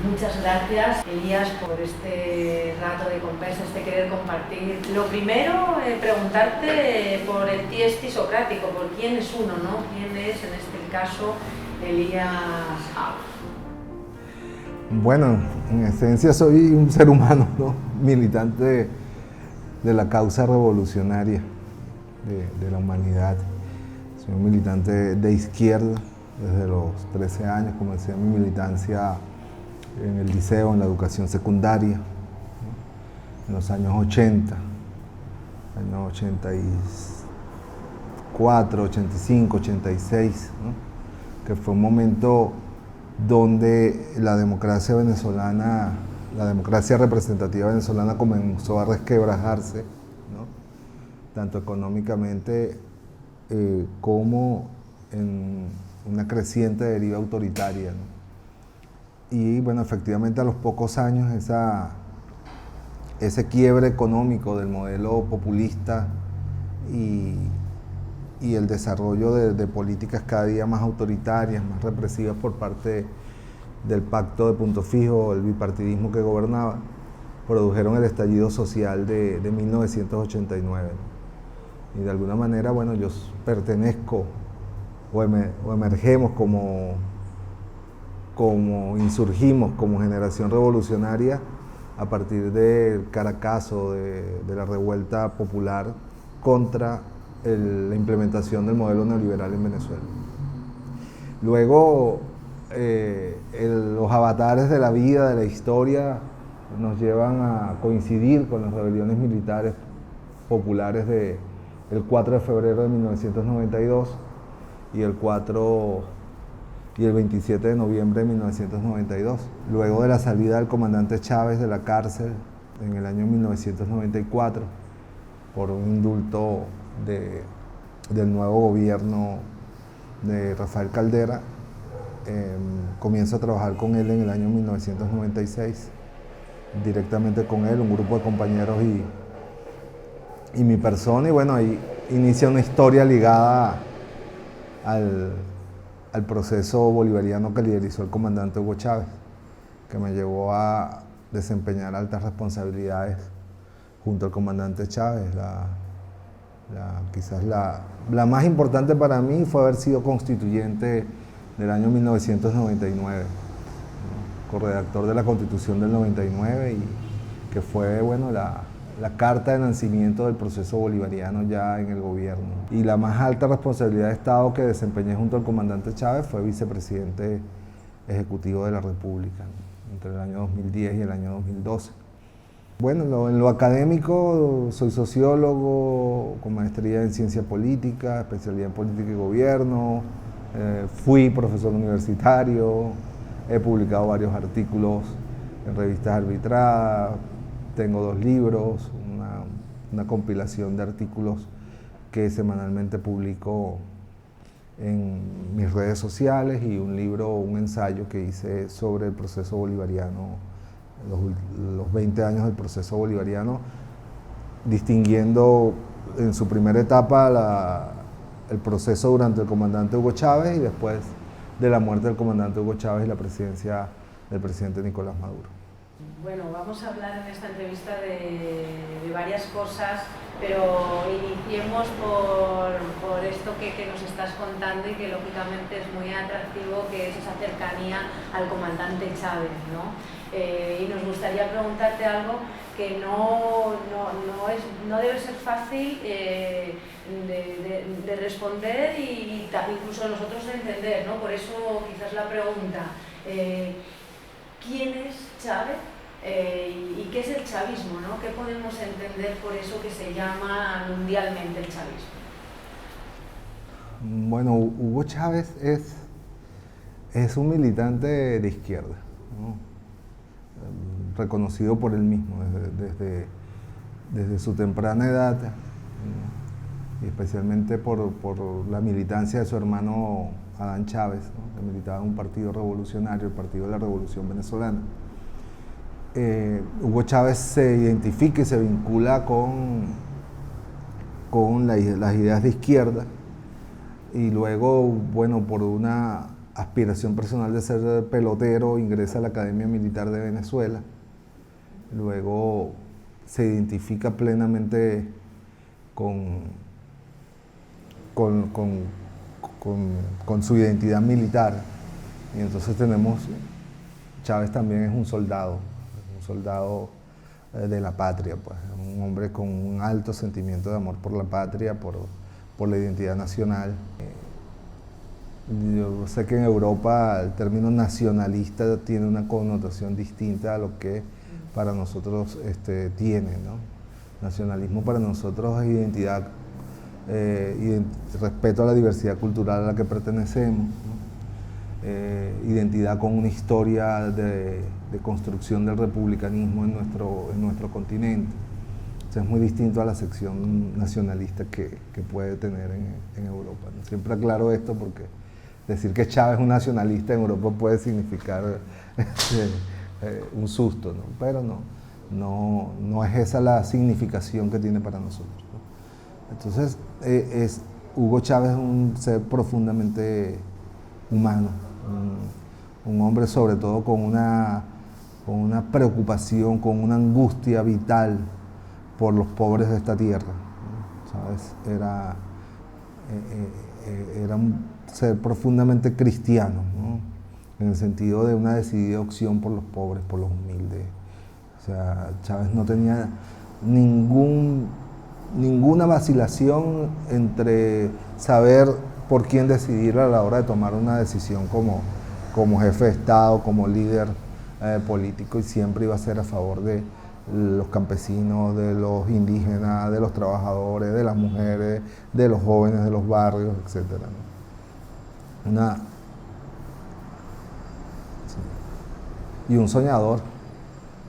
Muchas gracias, Elías, por este rato de conversa, este querer compartir. Lo primero, preguntarte por el tiesti socrático, por quién es uno, ¿no? ¿Quién es, en este caso, Elías Alf? Bueno, en esencia soy un ser humano, ¿no? Militante de la causa revolucionaria de la humanidad. Soy un militante de izquierda desde los 13 años. Comencé mi militancia en el liceo, en la educación secundaria, ¿no? En los años 80, años 84, 85, 86, ¿no? Que fue un momento donde la democracia venezolana, la democracia representativa venezolana comenzó a resquebrajarse, ¿no? Tanto económicamente como en una creciente deriva autoritaria, ¿no? Y bueno, efectivamente a los pocos años ese quiebre económico del modelo populista y el desarrollo de políticas cada día más autoritarias, más represivas por parte del pacto de Punto Fijo, el bipartidismo que gobernaba, produjeron el estallido social de 1989. Y de alguna manera, bueno, yo pertenezco o emergemos como insurgimos como generación revolucionaria a partir del Caracazo, de la revuelta popular contra la implementación del modelo neoliberal en Venezuela. Luego, los avatares de la vida, de la historia, nos llevan a coincidir con las rebeliones militares populares del 4 de febrero de 1992 y el 27 de noviembre de 1992. Luego de la salida del comandante Chávez de la cárcel en el año 1994 por un indulto del nuevo gobierno de Rafael Caldera, comienzo a trabajar con él en el año 1996, directamente con él, un grupo de compañeros y mi persona, y bueno, ahí inicia una historia ligada al proceso bolivariano que liderizó el comandante Hugo Chávez, que me llevó a desempeñar altas responsabilidades junto al comandante Chávez. Quizás la más importante para mí fue haber sido constituyente del año 1999, ¿no? Corredactor de la Constitución del 99, y que fue, bueno, la carta de nacimiento del proceso bolivariano ya en el gobierno. Y la más alta responsabilidad de Estado que desempeñé junto al comandante Chávez fue vicepresidente ejecutivo de la República, ¿no? Entre el año 2010 y el año 2012. Bueno, en lo académico soy sociólogo con maestría en ciencia política, especialidad en política y gobierno, fui profesor universitario, he publicado varios artículos en revistas arbitradas, tengo 2 libros, una compilación de artículos que semanalmente publico en mis redes sociales y un libro, un ensayo que hice sobre el proceso bolivariano, los 20 años del proceso bolivariano, distinguiendo en su primera etapa el proceso durante el comandante Hugo Chávez y después de la muerte del comandante Hugo Chávez y la presidencia del presidente Nicolás Maduro. Bueno, vamos a hablar en esta entrevista de varias cosas, pero iniciemos por esto que nos estás contando y que lógicamente es muy atractivo, que es esa cercanía al comandante Chávez, ¿no? Y nos gustaría preguntarte algo que no debe ser fácil de responder y incluso nosotros de entender, ¿no? Por eso quizás la pregunta, ¿quién es Chávez? ¿Y qué es el chavismo, ¿no? ¿Qué podemos entender por eso que se llama mundialmente el chavismo? Bueno, Hugo Chávez es un militante de izquierda, ¿no? Reconocido por él mismo desde su temprana edad, ¿no? Y especialmente por la militancia de su hermano Adán Chávez, ¿no? Que militaba en un partido revolucionario, el Partido de la Revolución Venezolana. Hugo Chávez se identifica y se vincula con las ideas de izquierda, y luego, bueno, por una aspiración personal de ser pelotero, ingresa a la Academia Militar de Venezuela. Luego se identifica plenamente con su identidad militar. Y entonces Chávez también es un soldado de la patria, pues, un hombre con un alto sentimiento de amor por la patria, por la identidad nacional. Yo sé que en Europa el término nacionalista tiene una connotación distinta a lo que para nosotros tiene, ¿no? Nacionalismo para nosotros es identidad, respeto a la diversidad cultural a la que pertenecemos, ¿no? Identidad con una historia de construcción del republicanismo en nuestro continente. O sea, es muy distinto a la sección nacionalista que puede tener en Europa, ¿no? Siempre aclaro esto porque decir que Chávez es un nacionalista en Europa puede significar un susto, ¿no? Pero no es esa la significación que tiene para nosotros, ¿no? Entonces, Hugo Chávez es un ser profundamente humano, un hombre sobre todo con una preocupación, con una angustia vital por los pobres de esta tierra, ¿no? ¿Sabes? Era un ser profundamente cristiano, ¿no? En el sentido de una decidida opción por los pobres, por los humildes. O sea, Chávez no tenía ninguna vacilación entre saber por quién decidir a la hora de tomar una decisión como jefe de Estado, como líder político, y siempre iba a ser a favor de los campesinos, de los indígenas, de los trabajadores, de las mujeres, de los jóvenes, de los barrios, etc., ¿no? Y un soñador,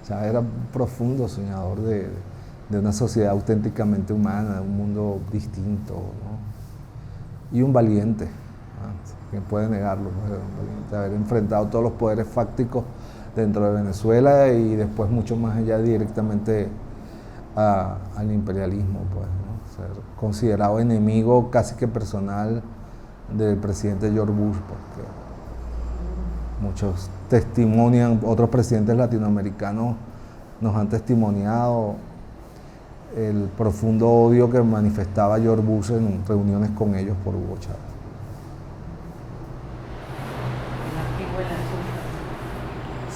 o sea, era un profundo soñador de una sociedad auténticamente humana, de un mundo distinto, ¿no? Y un valiente, ¿no? ¿Quién puede negarlo? Un valiente, haber enfrentado todos los poderes fácticos dentro de Venezuela y después mucho más allá directamente al imperialismo, pues, ¿no? Ser considerado enemigo casi que personal del presidente George Bush, porque muchos testimonian, otros presidentes latinoamericanos nos han testimoniado el profundo odio que manifestaba George Bush en reuniones con ellos por Hugo Chávez.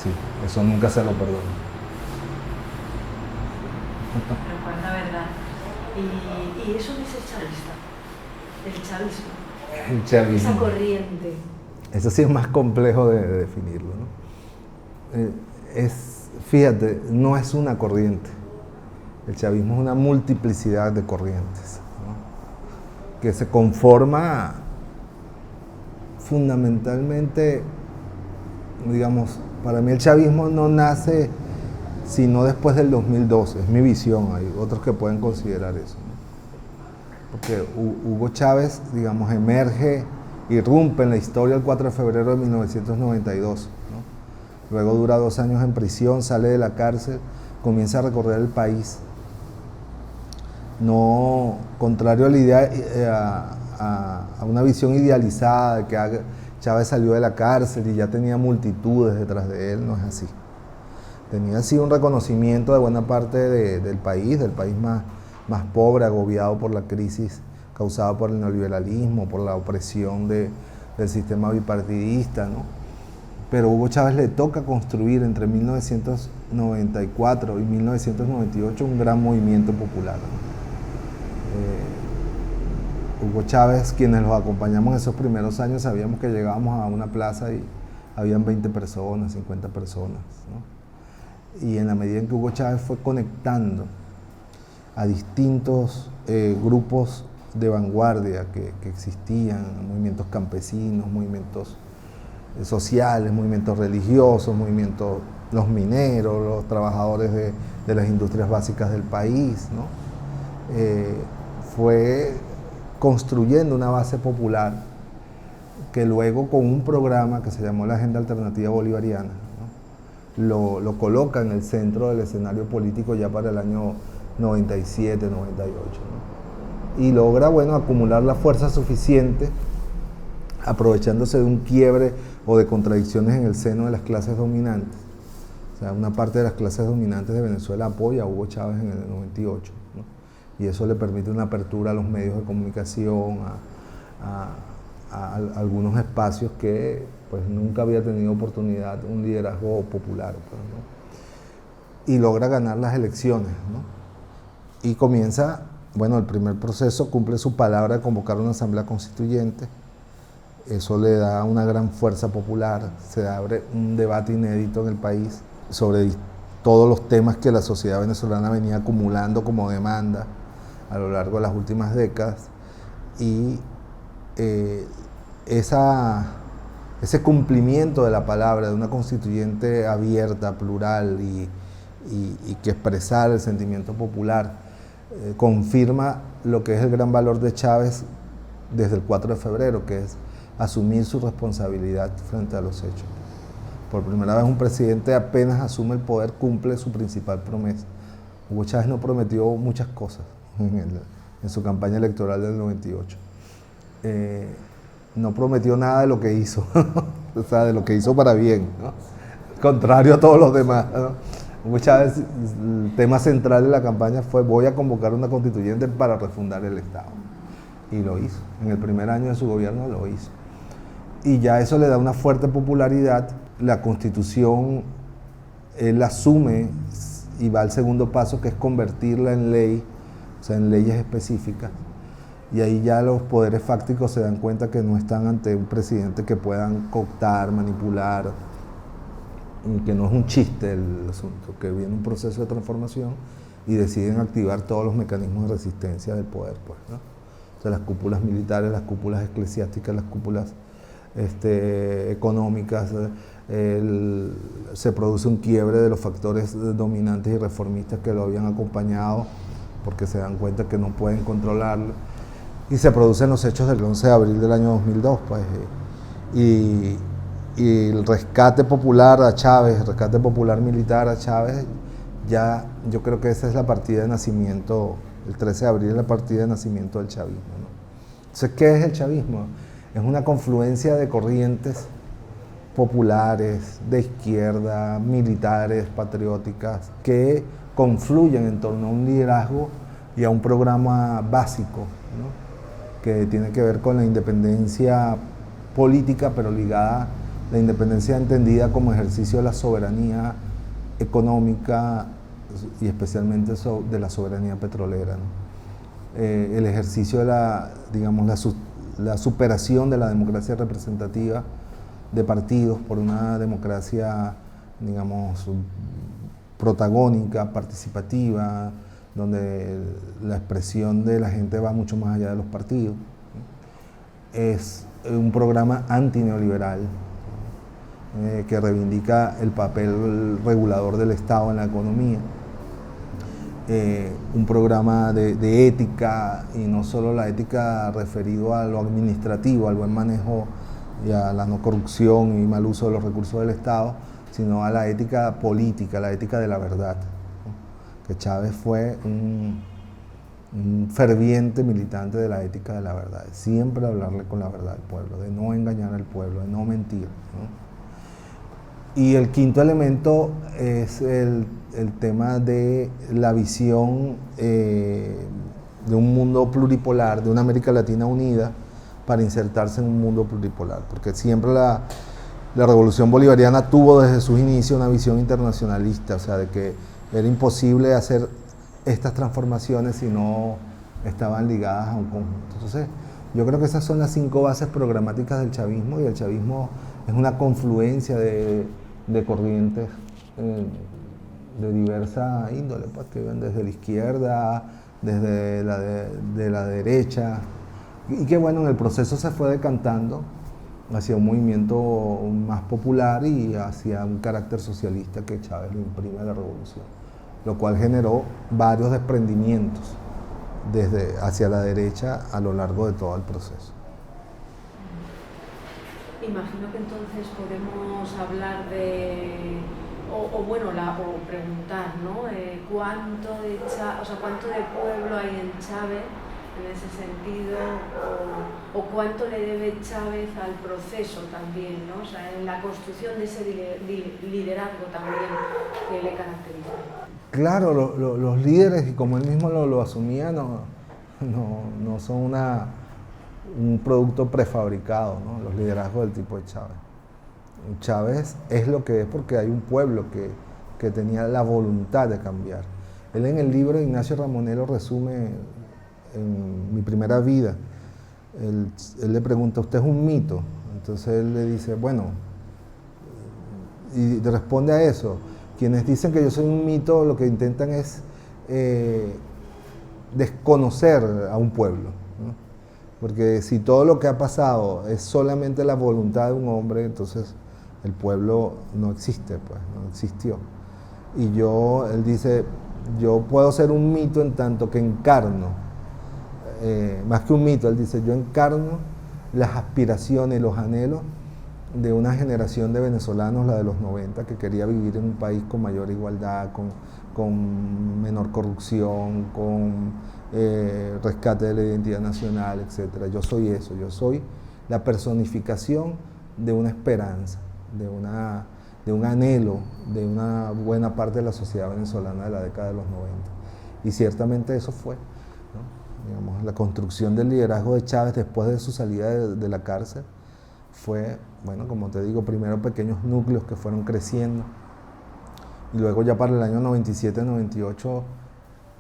Sí, eso nunca se lo perdono. Pero cuánta verdad. ¿Y eso qué es el chavismo? El chavismo. Esa corriente. Eso sí es más complejo de definirlo, ¿no? Fíjate, no es una corriente. El chavismo es una multiplicidad de corrientes, ¿no? Que se conforma fundamentalmente, digamos, para mí el chavismo no nace sino después del 2012, es mi visión, hay otros que pueden considerar eso, ¿no? Porque Hugo Chávez, digamos, irrumpe en la historia el 4 de febrero de 1992, ¿no? Luego dura 2 años en prisión, sale de la cárcel, comienza a recorrer el país. No, contrario a la idea, a una visión idealizada de que Chávez salió de la cárcel y ya tenía multitudes detrás de él, no es así. Tenía así un reconocimiento de buena parte del país más pobre, agobiado por la crisis causada por el neoliberalismo, por la opresión del sistema bipartidista, ¿no? Pero a Hugo Chávez le toca construir entre 1994 y 1998 un gran movimiento popular, ¿no? Hugo Chávez, quienes los acompañamos en esos primeros años, sabíamos que llegábamos a una plaza y habían 20 personas, 50 personas, ¿no? Y en la medida en que Hugo Chávez fue conectando a distintos grupos de vanguardia que existían, movimientos campesinos, movimientos sociales, movimientos religiosos, los mineros, los trabajadores de las industrias básicas del país, ¿no? Fue construyendo una base popular que luego, con un programa que se llamó la Agenda Alternativa Bolivariana, ¿no? lo coloca en el centro del escenario político ya para el año 97, 98, ¿no? Y logra, bueno, acumular la fuerza suficiente aprovechándose de un quiebre o de contradicciones en el seno de las clases dominantes. O sea, una parte de las clases dominantes de Venezuela apoya a Hugo Chávez en el 98, ¿no? Y eso le permite una apertura a los medios de comunicación, a algunos espacios que pues nunca había tenido oportunidad un liderazgo popular, pues, ¿no? Y logra ganar las elecciones, ¿no? Y comienza, bueno, el primer proceso, cumple su palabra de convocar una asamblea constituyente. Eso le da una gran fuerza popular, se abre un debate inédito en el país sobre todos los temas que la sociedad venezolana venía acumulando como demanda a lo largo de las últimas décadas, y ese cumplimiento de la palabra de una constituyente abierta, plural y que expresara el sentimiento popular, confirma lo que es el gran valor de Chávez desde el 4 de febrero, que es asumir su responsabilidad frente a los hechos. Por primera vez un presidente apenas asume el poder cumple su principal promesa. Hugo Chávez no prometió muchas cosas en su campaña electoral del 98. No prometió nada de lo que hizo, o sea, de lo que hizo para bien, ¿no? Contrario a todos los demás, ¿no? Hugo Chávez, el tema central de la campaña fue: voy a convocar una constituyente para refundar el Estado. Y lo hizo. En el primer año de su gobierno lo hizo. Y ya eso le da una fuerte popularidad. La Constitución, él asume y va al segundo paso, que es convertirla en ley, o sea, en leyes específicas. Y ahí ya los poderes fácticos se dan cuenta que no están ante un presidente que puedan cooptar, manipular, y que no es un chiste el asunto, que viene un proceso de transformación y deciden activar todos los mecanismos de resistencia del poder, pues, ¿no? O sea, las cúpulas militares, las cúpulas eclesiásticas, las cúpulas económicas, se produce un quiebre de los factores dominantes y reformistas que lo habían acompañado, porque se dan cuenta que no pueden controlarlo, y se producen los hechos del 11 de abril del año 2002, pues, y el rescate popular a Chávez, el rescate popular militar a Chávez, ya yo creo que esa es la partida de nacimiento, el 13 de abril es la partida de nacimiento del chavismo, ¿no? Entonces, ¿qué es el chavismo? Es una confluencia de corrientes populares, de izquierda, militares, patrióticas, que confluyen en torno a un liderazgo y a un programa básico, ¿no? Que tiene que ver con la independencia política, pero ligada, la independencia entendida como ejercicio de la soberanía económica y especialmente de la soberanía petrolera, ¿no? El ejercicio de la superación de la democracia representativa de partidos por una democracia, digamos, protagónica, participativa, donde la expresión de la gente va mucho más allá de los partidos. Es un programa antineoliberal que reivindica el papel regulador del Estado en la economía. Un programa de ética, y no solo la ética referido a lo administrativo, al buen manejo y a la no corrupción y mal uso de los recursos del Estado, sino a la ética política, la ética de la verdad, ¿no? Que Chávez fue un ferviente militante de la ética de la verdad, de siempre hablarle con la verdad al pueblo, de no engañar al pueblo, de no mentir, ¿no? Y el quinto elemento es el tema de la visión de un mundo pluripolar, de una América Latina unida para insertarse en un mundo pluripolar, porque siempre la revolución bolivariana tuvo desde sus inicios una visión internacionalista, o sea, de que era imposible hacer estas transformaciones si no estaban ligadas a un conjunto. Entonces, yo creo que esas son las 5 bases programáticas del chavismo, y el chavismo es una confluencia de corrientes de diversa índole, pues, que ven desde la izquierda, desde la derecha, y que bueno, en el proceso se fue decantando hacia un movimiento más popular y hacia un carácter socialista que Chávez le imprime a la revolución, lo cual generó varios desprendimientos hacia la derecha a lo largo de todo el proceso. Imagino que entonces podemos hablar o preguntar, ¿no? ¿Cuánto de pueblo hay en Chávez en ese sentido, o cuánto le debe Chávez al proceso también, ¿no? O sea, en la construcción de ese liderazgo también que le caracteriza. Claro, los líderes, y como él mismo lo asumía, no son un producto prefabricado, ¿no? Los liderazgos del tipo de Chávez. Chávez es lo que es porque hay un pueblo que tenía la voluntad de cambiar. Él en el libro, Ignacio Ramonel, resume en Mi primera vida. Él le pregunta, ¿usted es un mito? Entonces él le dice, bueno, y responde a eso. Quienes dicen que yo soy un mito, lo que intentan es desconocer a un pueblo, ¿no? Porque si todo lo que ha pasado es solamente la voluntad de un hombre, entonces el pueblo no existe, pues, no existió. Y él dice, yo puedo ser un mito en tanto que encarno, más que un mito, él dice, yo encarno las aspiraciones y los anhelos de una generación de venezolanos, la de los 90, que quería vivir en un país con mayor igualdad, con menor corrupción, con rescate de la identidad nacional, etc. Yo soy eso, yo soy la personificación de una esperanza, de un anhelo de una buena parte de la sociedad venezolana de la década de los 90. Y ciertamente eso fue, ¿no? Digamos, la construcción del liderazgo de Chávez después de su salida de la cárcel fue, bueno, como te digo, primero pequeños núcleos que fueron creciendo, y luego ya para el año 97-98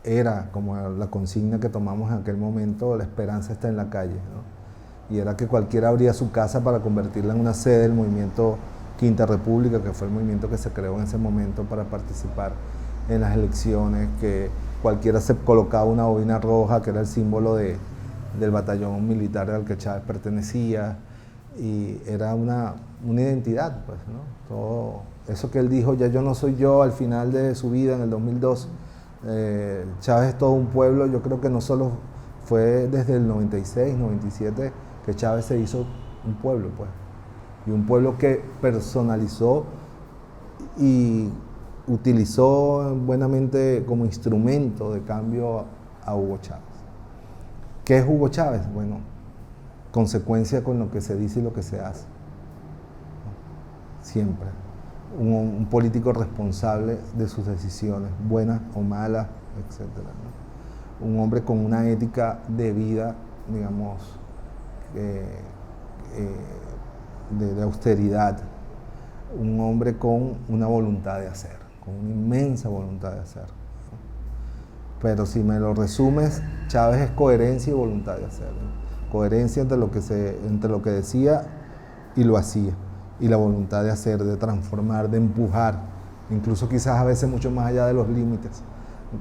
era como la consigna que tomamos en aquel momento, la esperanza está en la calle, ¿no? Y era que cualquiera abría su casa para convertirla en una sede del movimiento Quinta República, que fue el movimiento que se creó en ese momento para participar en las elecciones, que cualquiera se colocaba una bobina roja, que era el símbolo del batallón militar al que Chávez pertenecía, y era una identidad, pues, ¿no? Todo eso que él dijo, ya yo no soy yo, al final de su vida, en el 2002, Chávez es todo un pueblo. Yo creo que no solo fue desde el 96, 97, que Chávez se hizo un pueblo, pues, y un pueblo que personalizó y utilizó buenamente como instrumento de cambio a Hugo Chávez. ¿Qué es Hugo Chávez? Bueno, consecuencia con lo que se dice y lo que se hace, ¿no? Siempre. Un político responsable de sus decisiones, buenas o malas, etc., ¿no? Un hombre con una ética de vida, digamos, de austeridad. Un hombre con una voluntad de hacer, con una inmensa voluntad de hacer, ¿no? Pero si me lo resumes, Chávez es coherencia y voluntad de hacer, ¿no? Coherencia entre lo que decía y lo hacía, y la voluntad de hacer, de transformar, de empujar, incluso quizás a veces mucho más allá de los límites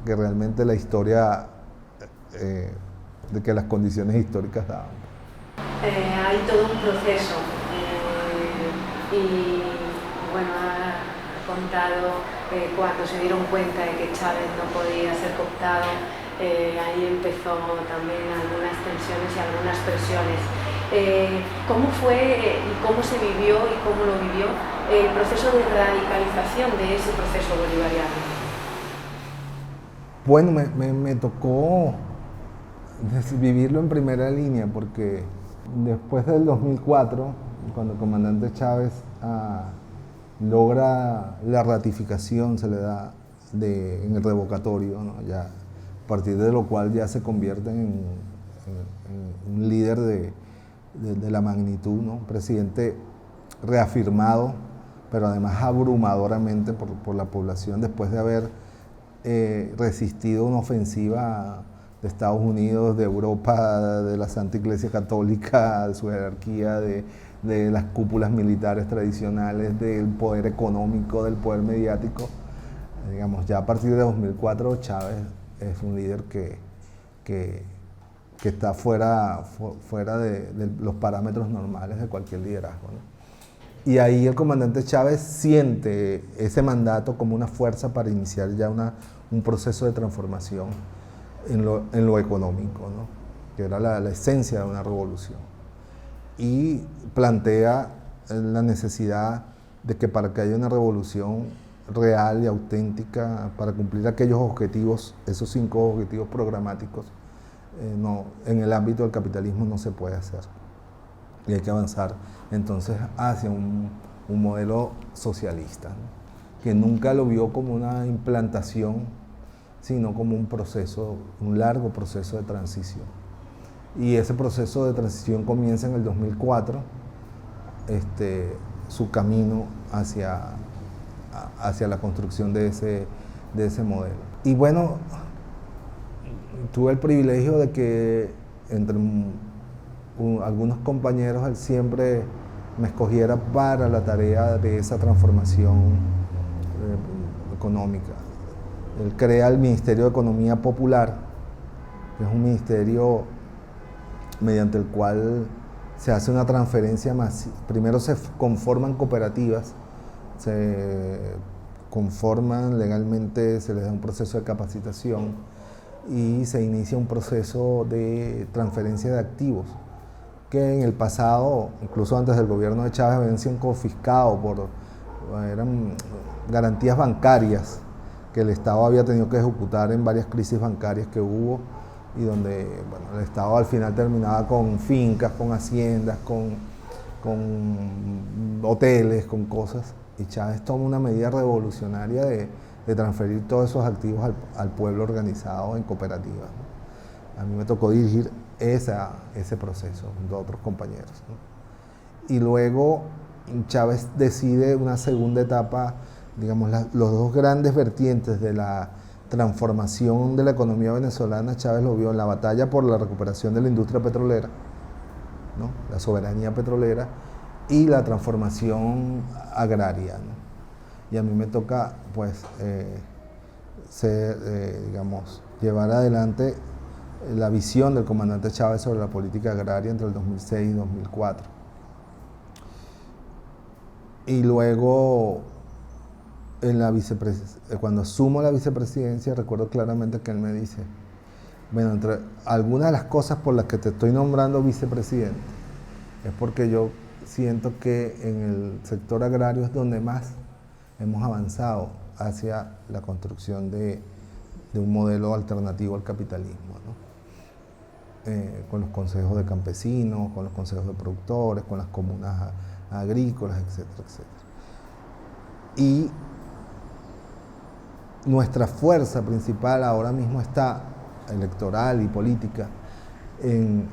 que realmente la historia, de que las condiciones históricas daban. Hay todo un proceso, y bueno, ha contado cuando se dieron cuenta de que Chávez no podía ser cooptado, ahí empezó también algunas tensiones y algunas presiones. ¿Cómo fue y cómo se vivió y cómo lo vivió el proceso de radicalización de ese proceso bolivariano? Bueno, me tocó vivirlo en primera línea, porque después del 2004, cuando el comandante Chávez logra la ratificación, se le da en el revocatorio, ¿no? Ya, a partir de lo cual ya se convierte en un líder de la magnitud, ¿no? Un presidente reafirmado, pero además abrumadoramente por la población, después de haber resistido una ofensiva de Estados Unidos, de Europa, de la Santa Iglesia Católica, de su jerarquía, de las cúpulas militares tradicionales, del poder económico, del poder mediático. Digamos, ya a partir de 2004 Chávez es un líder que está fuera de los parámetros normales de cualquier liderazgo, ¿no? Y ahí el comandante Chávez siente ese mandato como una fuerza para iniciar ya un proceso de transformación en lo económico, ¿no? Que era la esencia de una revolución. Y plantea la necesidad de que para que haya una revolución real y auténtica, para cumplir aquellos objetivos, esos 5 objetivos programáticos, no, en el ámbito del capitalismo no se puede hacer. Y hay que avanzar entonces hacia un modelo socialista, ¿no? Que nunca lo vio como una implantación, sino como un proceso, un largo proceso de transición. Y ese proceso de transición comienza en el 2004, su camino hacia la construcción de ese modelo. Y bueno, tuve el privilegio de que entre algunos compañeros él siempre me escogiera para la tarea de esa transformación económica. Él crea el Ministerio de Economía Popular, que es un ministerio mediante el cual se hace una transferencia masiva. Primero se conforman cooperativas, se conforman legalmente, se les da un proceso de capacitación y se inicia un proceso de transferencia de activos que en el pasado, incluso antes del gobierno de Chávez, habían sido confiscados eran garantías bancarias que el Estado había tenido que ejecutar en varias crisis bancarias que hubo y donde bueno, el Estado al final terminaba con fincas, con haciendas, con hoteles, con cosas. Y Chávez toma una medida revolucionaria de transferir todos esos activos al pueblo organizado en cooperativas, ¿no? A mí me tocó dirigir ese proceso junto a otros compañeros, ¿no? Y luego Chávez decide una segunda etapa, digamos, los dos grandes vertientes de la transformación de la economía venezolana. Chávez lo vio en la batalla por la recuperación de la industria petrolera, ¿no? La soberanía petrolera y la transformación agraria, ¿no? Y a mí me toca, pues, digamos, llevar adelante la visión del comandante Chávez sobre la política agraria entre el 2006 y 2004. Y luego, cuando asumo la vicepresidencia, recuerdo claramente que él me dice, bueno, entre algunas de las cosas por las que te estoy nombrando vicepresidente, es porque yo siento que en el sector agrario es donde más hemos avanzado hacia la construcción de un modelo alternativo al capitalismo, ¿no? Con los consejos de campesinos, con los consejos de productores, con las comunas agrícolas, etcétera, etcétera. Y nuestra fuerza principal ahora mismo está electoral y política en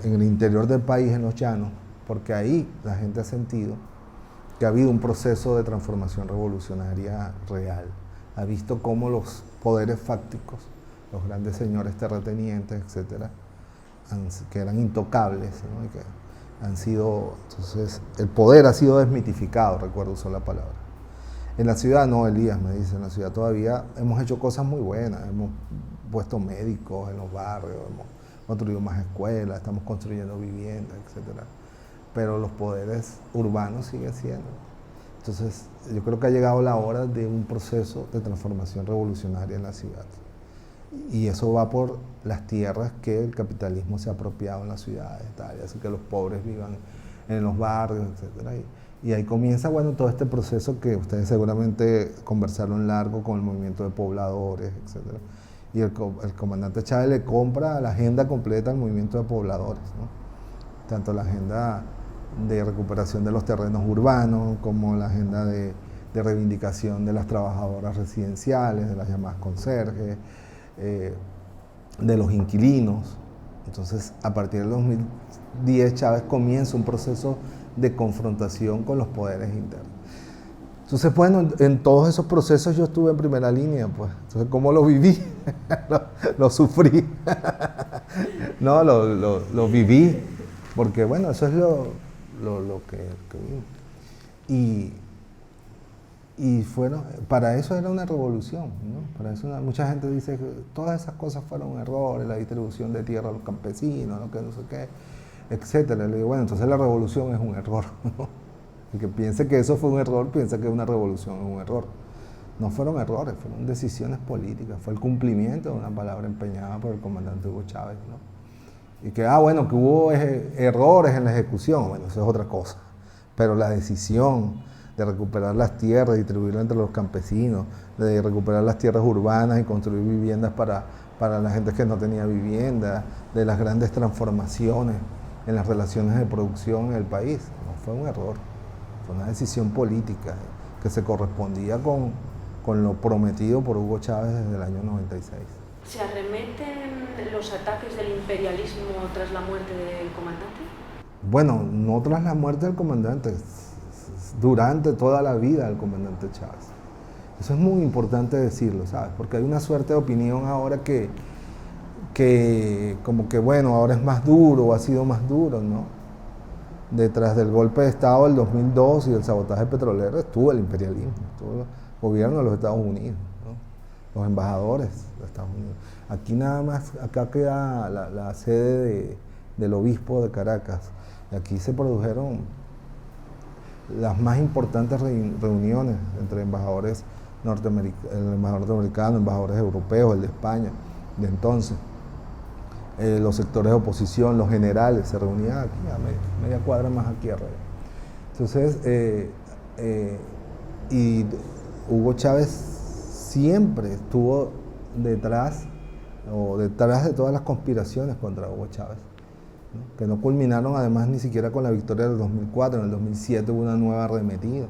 el interior del país, en los llanos, porque ahí la gente ha sentido que ha habido un proceso de transformación revolucionaria real. Ha visto cómo los poderes fácticos, los grandes señores terratenientes, etcétera, que eran intocables, ¿no? Y que han sido, entonces, el poder ha sido desmitificado, recuerdo usar la palabra. En la ciudad no, Elías me dice, en la ciudad todavía hemos hecho cosas muy buenas, hemos puesto médicos en los barrios, hemos construido más escuelas, estamos construyendo viviendas, etcétera. Pero los poderes urbanos siguen siendo. Entonces, yo creo que ha llegado la hora de un proceso de transformación revolucionaria en la ciudad. Y eso va por las tierras que el capitalismo se ha apropiado en las ciudades, tal, y hace que los pobres vivan en los barrios, etcétera. Y ahí comienza, bueno, todo este proceso que ustedes seguramente conversaron largo con el movimiento de pobladores, etcétera. Y el comandante Chávez le compra la agenda completa al movimiento de pobladores, ¿no? Tanto la agenda de recuperación de los terrenos urbanos, como la agenda de reivindicación de las trabajadoras residenciales, de las llamadas conserjes, de los inquilinos. Entonces, a partir del 2010, Chávez comienza un proceso de confrontación con los poderes internos. Entonces, bueno, en todos esos procesos yo estuve en primera línea, pues. Entonces, ¿cómo lo viví? lo sufrí. No, lo viví, porque, bueno, eso es lo que vi. Y fueron, para eso era una revolución, ¿no? Para eso mucha gente dice que todas esas cosas fueron errores, la distribución de tierra a los campesinos, ¿no? Que no sé qué, etcétera. Le digo, bueno, entonces la revolución es un error, ¿no? El que piense que eso fue un error, piensa que una revolución es un error. No fueron errores, fueron decisiones políticas, fue el cumplimiento de una palabra empeñada por el comandante Hugo Chávez, ¿no? Y que, bueno, que hubo errores en la ejecución, bueno, eso es otra cosa. Pero la decisión de recuperar las tierras, distribuirlas entre los campesinos, de recuperar las tierras urbanas y construir viviendas para para la gente que no tenía vivienda, de las grandes transformaciones en las relaciones de producción en el país. No fue un error, fue una decisión política que se correspondía con lo prometido por Hugo Chávez desde el año 96. ¿Se arremeten los ataques del imperialismo tras la muerte del comandante? Bueno, no tras la muerte del comandante, durante toda la vida del comandante Chávez. Eso es muy importante decirlo, ¿sabes? Porque hay una suerte de opinión ahora que como que, bueno, ahora es más duro o ha sido más duro, ¿no? Detrás del golpe de Estado del 2002 y del sabotaje petrolero estuvo el imperialismo, estuvo el gobierno de los Estados Unidos, ¿no? Los embajadores de Estados Unidos. Aquí nada más, acá queda la sede del obispo de Caracas. Y aquí se produjeron las más importantes reuniones entre embajadores el embajador norteamericano, embajadores europeos, el de España, de entonces. Los sectores de oposición, los generales, se reunían aquí, a media cuadra más aquí arriba. Entonces, y Hugo Chávez siempre estuvo detrás de todas las conspiraciones contra Hugo Chávez, ¿no? Que no culminaron además ni siquiera con la victoria del 2004, en el 2007 hubo una nueva arremetida.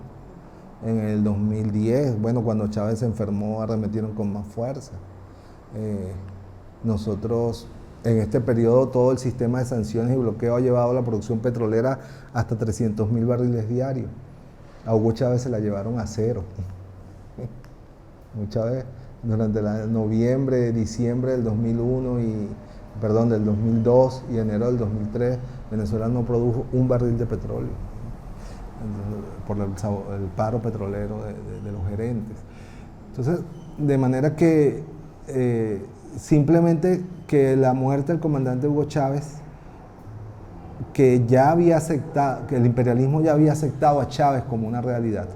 En el 2010, bueno, cuando Chávez se enfermó, arremetieron con más fuerza. Nosotros, en este periodo, todo el sistema de sanciones y bloqueo ha llevado a la producción petrolera hasta 300.000 barriles diarios. A Hugo Chávez se la llevaron a cero. Muchas veces, durante noviembre, diciembre del 2001 del 2002 y enero del 2003, Venezuela no produjo un barril de petróleo por el paro petrolero de los gerentes. Entonces, de manera que simplemente que la muerte del comandante Hugo Chávez, que el imperialismo ya había aceptado a Chávez como una realidad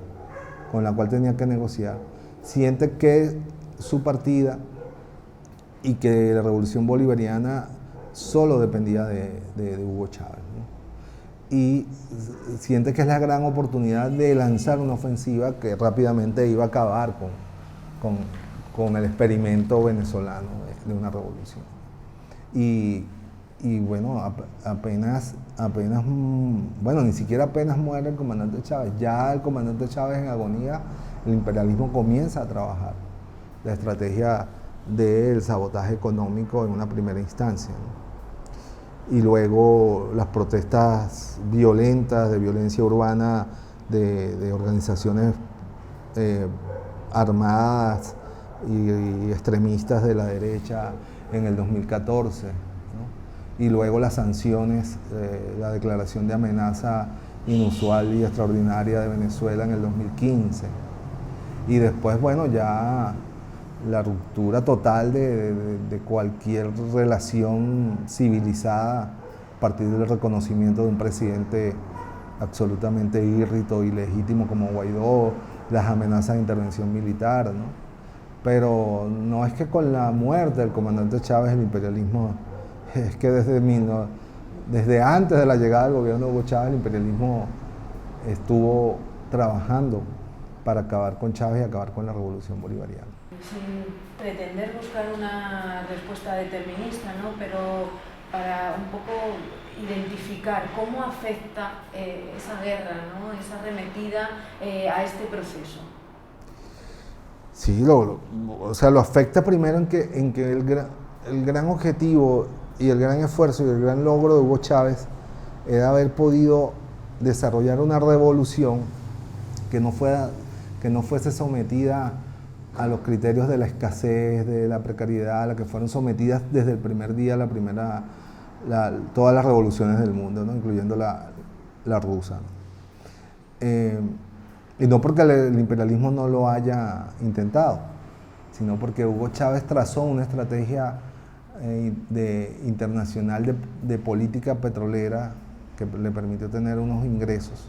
con la cual tenía que negociar, siente que su partida y que la revolución bolivariana solo dependía de Hugo Chávez, ¿no? Y siente que es la gran oportunidad de lanzar una ofensiva que rápidamente iba a acabar con el experimento venezolano de una revolución. Y bueno, ni siquiera apenas muere el comandante Chávez. Ya el comandante Chávez en agonía, el imperialismo comienza a trabajar la estrategia del sabotaje económico en una primera instancia, ¿no? Y luego las protestas violentas, de violencia urbana, de organizaciones armadas y extremistas de la derecha en el 2014, ¿no? Y luego las sanciones, la declaración de amenaza inusual y extraordinaria de Venezuela en el 2015. Y después, bueno, ya la ruptura total de cualquier relación civilizada a partir del reconocimiento de un presidente absolutamente írrito y legítimo como Guaidó, las amenazas de intervención militar, ¿no? Pero no es que con la muerte del comandante Chávez el imperialismo, es que desde antes de la llegada del gobierno de Hugo Chávez el imperialismo estuvo trabajando para acabar con Chávez y acabar con la revolución bolivariana. Sin pretender buscar una respuesta determinista, ¿no? Pero para un poco identificar cómo afecta esa guerra, ¿no? Esa arremetida a este proceso. Sí, lo afecta primero en que el gran objetivo y el gran esfuerzo y el gran logro de Hugo Chávez era haber podido desarrollar una revolución que no fuese sometida a los criterios de la escasez, de la precariedad, a la que fueron sometidas desde el primer día todas las revoluciones del mundo, ¿no? Incluyendo la rusa, ¿no? Y no porque el imperialismo no lo haya intentado, sino porque Hugo Chávez trazó una estrategia internacional de política petrolera que le permitió tener unos ingresos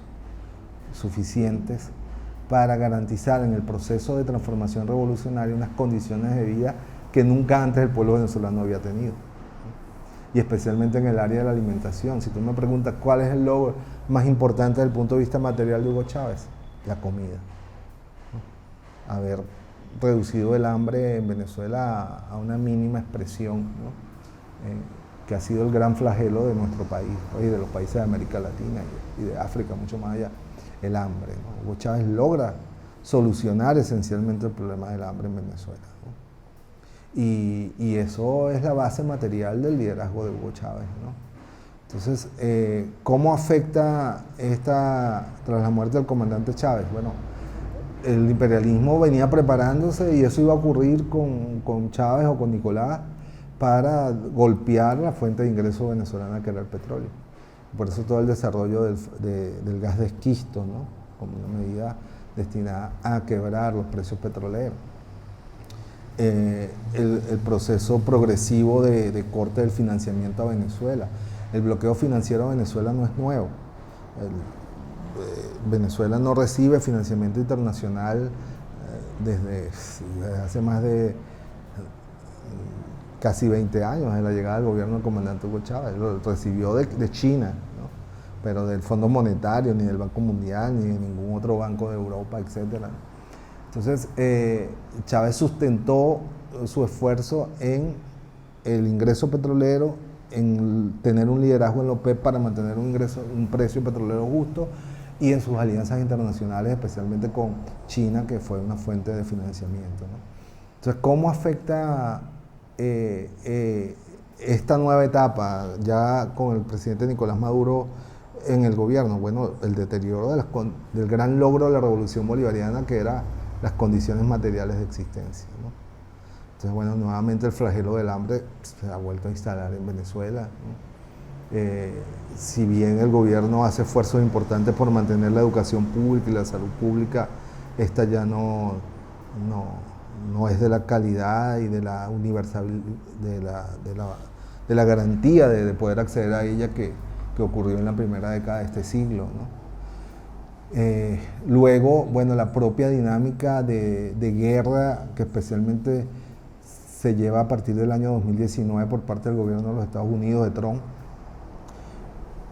suficientes para garantizar en el proceso de transformación revolucionaria unas condiciones de vida que nunca antes el pueblo venezolano había tenido, ¿no? Y especialmente en el área de la alimentación. Si tú me preguntas cuál es el logro más importante desde el punto de vista material de Hugo Chávez, la comida, ¿no? Haber reducido el hambre en Venezuela a una mínima expresión, ¿no? Que ha sido el gran flagelo de nuestro país y de los países de América Latina y de África, mucho más allá, el hambre, ¿no? Hugo Chávez logra solucionar esencialmente el problema del hambre en Venezuela, ¿no? Y eso es la base material del liderazgo de Hugo Chávez, ¿no? Entonces, ¿cómo afecta tras la muerte del comandante Chávez? Bueno, el imperialismo venía preparándose y eso iba a ocurrir con Chávez o con Nicolás para golpear la fuente de ingreso venezolana que era el petróleo. Por eso todo el desarrollo del gas de esquisto, ¿no? Como una medida destinada a quebrar los precios petroleros. El proceso progresivo de corte del financiamiento a Venezuela. El bloqueo financiero a Venezuela no es nuevo. Venezuela no recibe financiamiento internacional desde hace más de casi 20 años de la llegada del gobierno del comandante Hugo Chávez. Lo recibió de China, ¿no? Pero del Fondo Monetario, ni del Banco Mundial, ni de ningún otro banco de Europa, etc. Entonces, Chávez sustentó su esfuerzo en el ingreso petrolero, en tener un liderazgo en la OPEP para mantener un precio petrolero justo y en sus alianzas internacionales, especialmente con China, que fue una fuente de financiamiento, ¿no? Entonces, ¿cómo afecta esta nueva etapa ya con el presidente Nicolás Maduro en el gobierno? Bueno, el deterioro del gran logro de la revolución bolivariana, que eran las condiciones materiales de existencia, ¿no? Entonces, bueno, nuevamente el flagelo del hambre se ha vuelto a instalar en Venezuela, ¿no? Si bien el gobierno hace esfuerzos importantes por mantener la educación pública y la salud pública, esta ya no es de la calidad y de la universalidad, de la garantía de poder acceder a ella que ocurrió en la primera década de este siglo, ¿no? Luego, bueno, la propia dinámica de guerra que especialmente se lleva a partir del año 2019 por parte del gobierno de los Estados Unidos de Trump,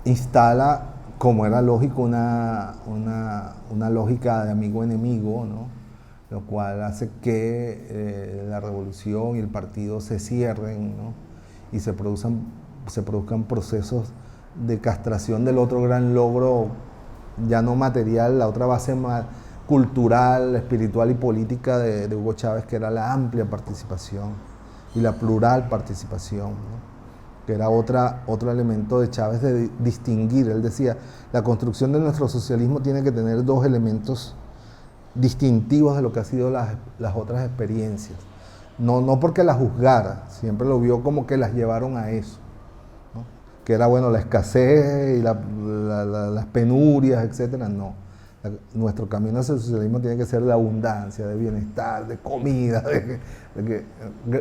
instala, como era lógico, una lógica de amigo-enemigo, ¿no? Lo cual hace que la revolución y el partido se cierren, ¿no? Y se produzcan procesos de castración del otro gran logro, ya no material, la otra base más cultural, espiritual y política de Hugo Chávez, que era la amplia participación y la plural participación, ¿no? Que era otro elemento de Chávez de distinguir. Él decía, la construcción de nuestro socialismo tiene que tener dos elementos distintivos de lo que han sido las otras experiencias. No porque las juzgara, siempre lo vio como que las llevaron a eso, ¿no? Que era, bueno, la escasez y las penurias, etcétera. No. Nuestro camino hacia el socialismo tiene que ser de abundancia, de bienestar, de comida,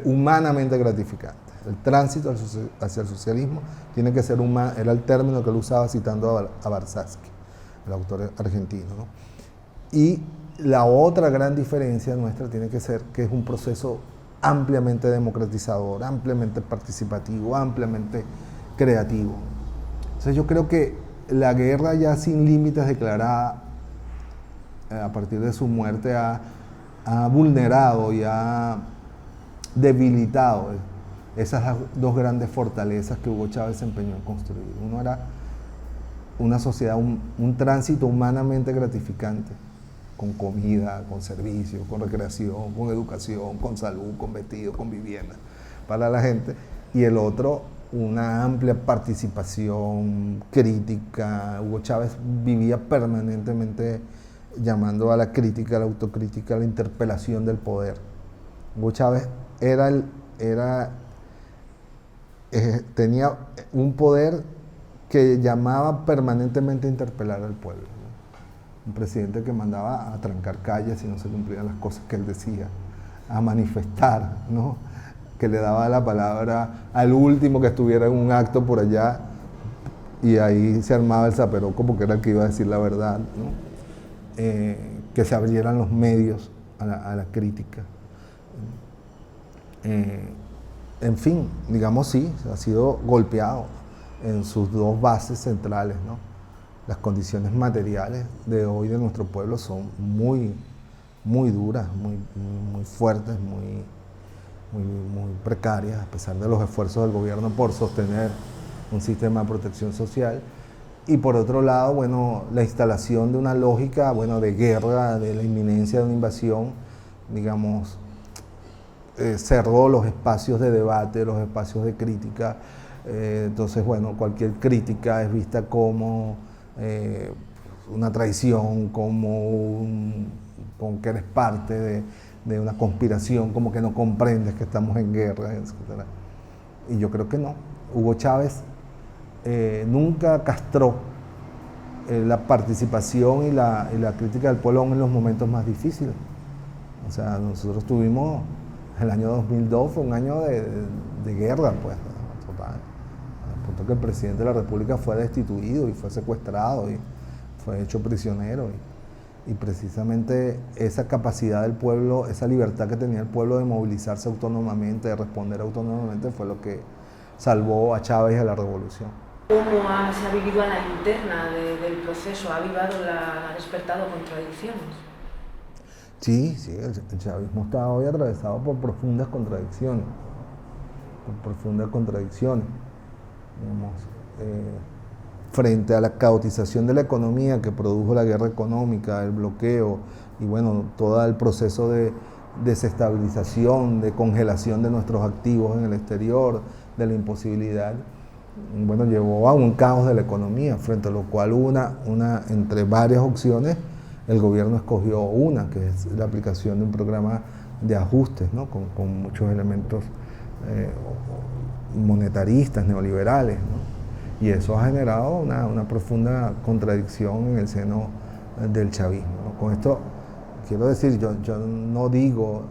humanamente gratificante. El tránsito hacia el socialismo tiene que ser humano, era el término que él usaba citando a Barsatsky, el autor argentino, ¿no? Y la otra gran diferencia nuestra tiene que ser que es un proceso ampliamente democratizador, ampliamente participativo, ampliamente creativo. Entonces yo creo que la guerra ya sin límites declarada a partir de su muerte ha vulnerado y ha debilitado esas dos grandes fortalezas que Hugo Chávez se empeñó en construir. Uno era una sociedad, un tránsito humanamente gratificante, con comida, con servicios, con recreación, con educación, con salud, con vestido, con vivienda para la gente, y el otro, una amplia participación crítica. Hugo Chávez vivía permanentemente llamando a la crítica, a la autocrítica, a la interpelación del poder. Hugo Chávez tenía un poder que llamaba permanentemente a interpelar al pueblo, ¿no? Un presidente que mandaba a trancar calles si no se cumplían las cosas que él decía, a manifestar, ¿no? Que le daba la palabra al último que estuviera en un acto por allá y ahí se armaba el zaperoco porque era el que iba a decir la verdad, ¿no? Que se abrieran los medios a la crítica. En fin, digamos, sí, ha sido golpeado en sus dos bases centrales, ¿no? Las condiciones materiales de hoy de nuestro pueblo son muy muy duras, muy fuertes, muy precarias, a pesar de los esfuerzos del gobierno por sostener un sistema de protección social. Y por otro lado, bueno, la instalación de una lógica, bueno, de guerra, de la inminencia de una invasión, digamos, cerró los espacios de debate, los espacios de crítica. Entonces, bueno, cualquier crítica es vista como una traición, como que eres parte de una conspiración, como que no comprendes que estamos en guerra, etc. Y yo creo que no. Hugo Chávez nunca castró la participación y la crítica del pueblo en los momentos más difíciles. O sea, nosotros tuvimos, el año 2002 fue un año de guerra, pues, total. Al punto que el presidente de la República fue destituido y fue secuestrado y fue hecho prisionero. Y precisamente esa capacidad del pueblo, esa libertad que tenía el pueblo de movilizarse autónomamente, de responder autónomamente, fue lo que salvó a Chávez y a la revolución. ¿Cómo se ha vivido a la interna del proceso? ¿Ha despertado contradicciones? Sí, el chavismo está hoy atravesado por profundas contradicciones. Digamos, frente a la caotización de la economía que produjo la guerra económica, el bloqueo y bueno, todo el proceso de desestabilización, de congelación de nuestros activos en el exterior, de la imposibilidad, bueno, llevó a un caos de la economía, frente a lo cual entre varias opciones, el gobierno escogió una, que es la aplicación de un programa de ajustes, ¿no? con muchos elementos monetaristas, neoliberales, ¿no? Y eso ha generado una profunda contradicción en el seno del chavismo, ¿no? Con esto quiero decir, yo no digo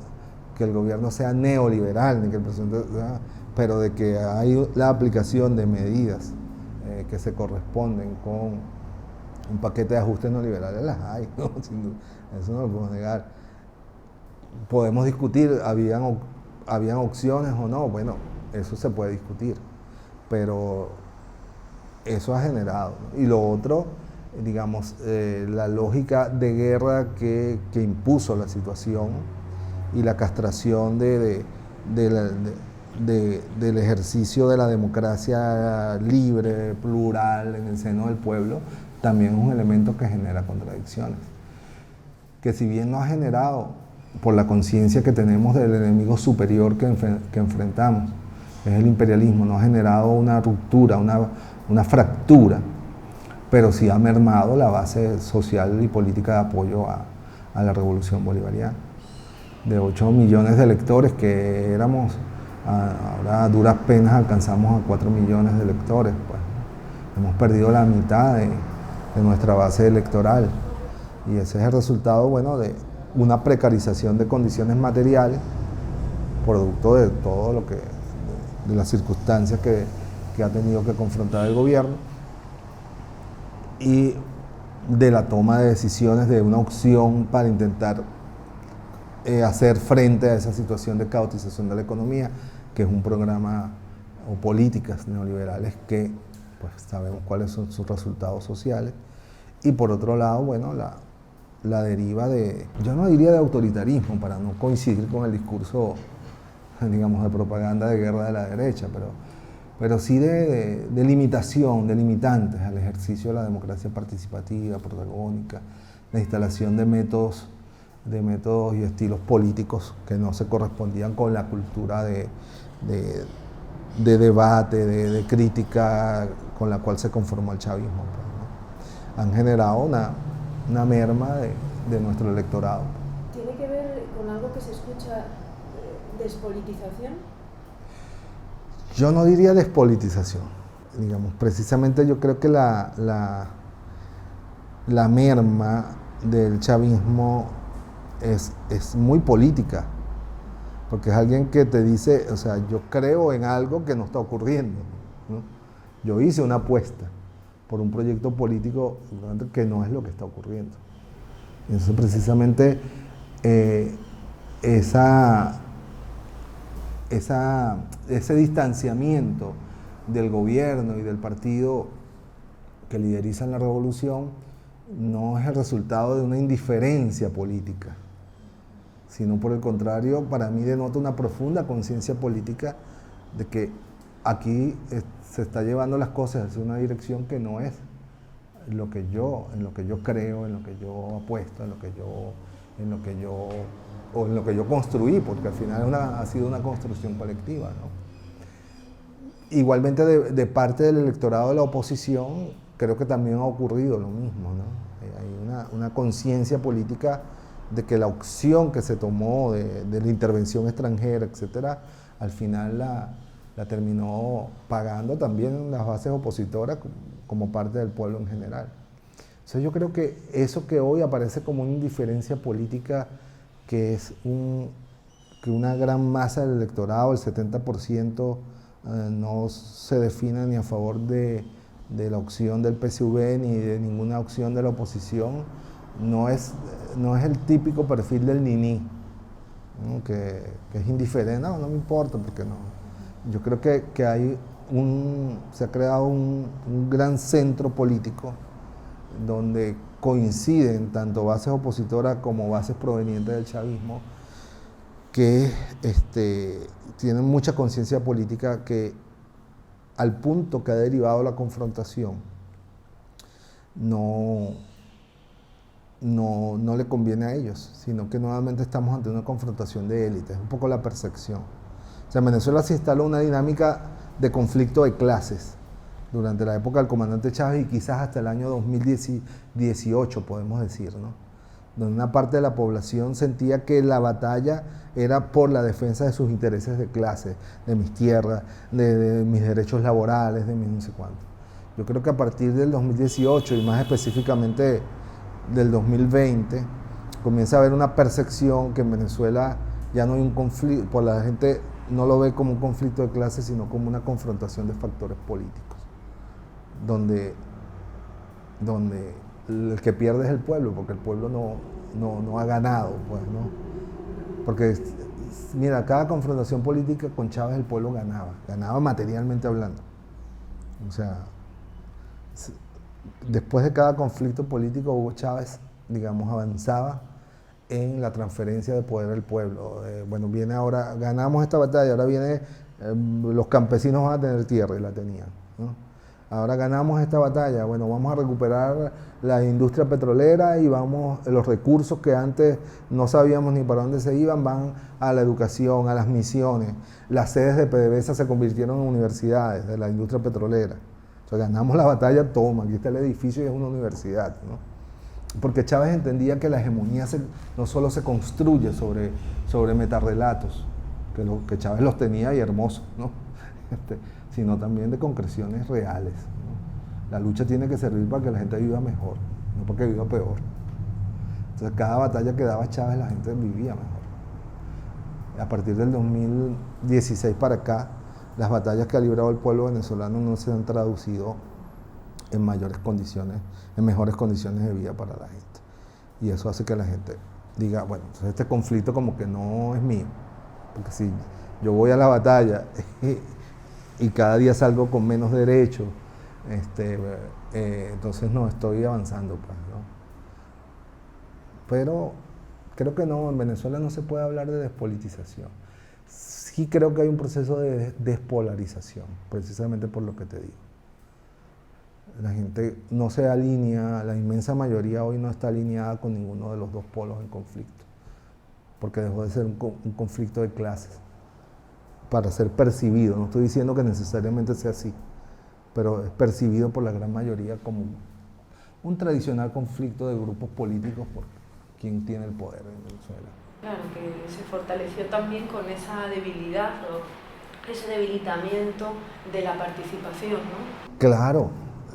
que el gobierno sea neoliberal, ni que el presidente pero de que hay la aplicación de medidas que se corresponden con un paquete de ajustes neoliberales, las hay, ¿no? Sin duda, eso no lo podemos negar. Podemos discutir, habían opciones o no, bueno, eso se puede discutir, pero eso ha generado, ¿no? Y lo otro, digamos, la lógica de guerra que impuso la situación y la castración del ejercicio de la democracia libre, plural, en el seno del pueblo, también es un elemento que genera contradicciones. Que si bien no ha generado, por la conciencia que tenemos del enemigo superior que enfrentamos, es el imperialismo, no ha generado una ruptura, una fractura, pero sí ha mermado la base social y política de apoyo a la revolución bolivariana. De 8 millones de electores que éramos, ahora a duras penas alcanzamos a 4 millones de electores, pues. Hemos perdido la mitad de nuestra base electoral y ese es el resultado, bueno, de una precarización de condiciones materiales, producto de todo lo que, de las circunstancias que ha tenido que confrontar el gobierno y de la toma de decisiones de una opción para intentar hacer frente a esa situación de caotización de la economía, que es un programa o políticas neoliberales que pues sabemos cuáles son sus resultados sociales. Y por otro lado, bueno, la deriva yo no diría de autoritarismo, para no coincidir con el discurso, digamos, de propaganda de guerra de la derecha, pero sí de limitación, de limitantes al ejercicio de la democracia participativa, protagónica, la instalación de métodos y estilos políticos que no se correspondían con la cultura de debate, de crítica con la cual se conformó el chavismo, ¿no? Han generado una merma de nuestro electorado. ¿Tiene que ver con algo que se escucha, despolitización? Yo no diría despolitización, digamos, precisamente yo creo que la merma del chavismo es muy política, porque es alguien que te dice, o sea, yo creo en algo que no está ocurriendo, ¿no? Yo hice una apuesta por un proyecto político que no es lo que está ocurriendo. Y entonces precisamente ese distanciamiento del gobierno y del partido que lideriza la revolución no es el resultado de una indiferencia política, sino por el contrario, para mí denota una profunda conciencia política de que aquí se está llevando las cosas hacia una dirección que no es en lo que yo creo, en lo que yo apuesto, en lo que yo construí, porque al final ha sido una construcción colectiva, ¿no? Igualmente de parte del electorado de la oposición, creo que también ha ocurrido lo mismo, ¿no? Hay una conciencia política de que la opción que se tomó de la intervención extranjera, etcétera, al final la terminó pagando también las bases opositoras como parte del pueblo en general. Entonces yo creo que eso que hoy aparece como una indiferencia política, que es que una gran masa del electorado, el 70%, no se define ni a favor de la opción del PSV ni de ninguna opción de la oposición, no es el típico perfil del niní, ¿no? que es indiferente, no me importa, porque no. Yo creo que se ha creado un gran centro político donde coinciden tanto bases opositoras como bases provenientes del chavismo, que tienen mucha conciencia política, que al punto que ha derivado la confrontación no le conviene a ellos, sino que nuevamente estamos ante una confrontación de élites, un poco la percepción. O sea, en Venezuela se instaló una dinámica de conflicto de clases durante la época del comandante Chávez y quizás hasta el año 2018, podemos decir, ¿no? Donde una parte de la población sentía que la batalla era por la defensa de sus intereses de clase, de mis tierras, de mis derechos laborales, de mis no sé cuánto. Yo creo que a partir del 2018 y más específicamente del 2020, comienza a haber una percepción que en Venezuela ya no hay un conflicto, pues la gente no lo ve como un conflicto de clases, sino como una confrontación de factores políticos, donde el que pierde es el pueblo, porque el pueblo no ha ganado, pues, ¿no? Porque, mira, cada confrontación política con Chávez el pueblo ganaba materialmente hablando. O sea, después de cada conflicto político, Hugo Chávez, digamos, avanzaba en la transferencia de poder al pueblo. Bueno, viene ahora, ganamos esta batalla, ahora viene, los campesinos van a tener tierra, y la tenían, ¿no? Ahora ganamos esta batalla, bueno, vamos a recuperar la industria petrolera y los recursos que antes no sabíamos ni para dónde se iban, van a la educación, a las misiones. Las sedes de PDVSA se convirtieron en universidades de la industria petrolera. O sea, ganamos la batalla, toma, aquí está el edificio y es una universidad, ¿no? Porque Chávez entendía que la hegemonía no solo se construye sobre metarrelatos, que Chávez los tenía y hermosos, ¿no? Sino también de concreciones reales, ¿no? La lucha tiene que servir para que la gente viva mejor, no para que viva peor. Entonces, cada batalla que daba Chávez, la gente vivía mejor. A partir del 2016 para acá, las batallas que ha librado el pueblo venezolano no se han traducido en mejores condiciones de vida para la gente. Y eso hace que la gente diga, bueno, entonces este conflicto como que no es mío, porque si yo voy a la batalla y cada día salgo con menos derechos, entonces no estoy avanzando, pues, ¿no? Pero creo que no, en Venezuela no se puede hablar de despolitización. Sí creo que hay un proceso de despolarización, precisamente por lo que te digo. La gente no se alinea, la inmensa mayoría hoy no está alineada con ninguno de los dos polos en conflicto, porque dejó de ser un conflicto de clases para ser percibido. No estoy diciendo que necesariamente sea así, pero es percibido por la gran mayoría como un tradicional conflicto de grupos políticos por quien tiene el poder en Venezuela. Claro, que se fortaleció también con esa debilidad o ese debilitamiento de la participación, ¿no? Claro,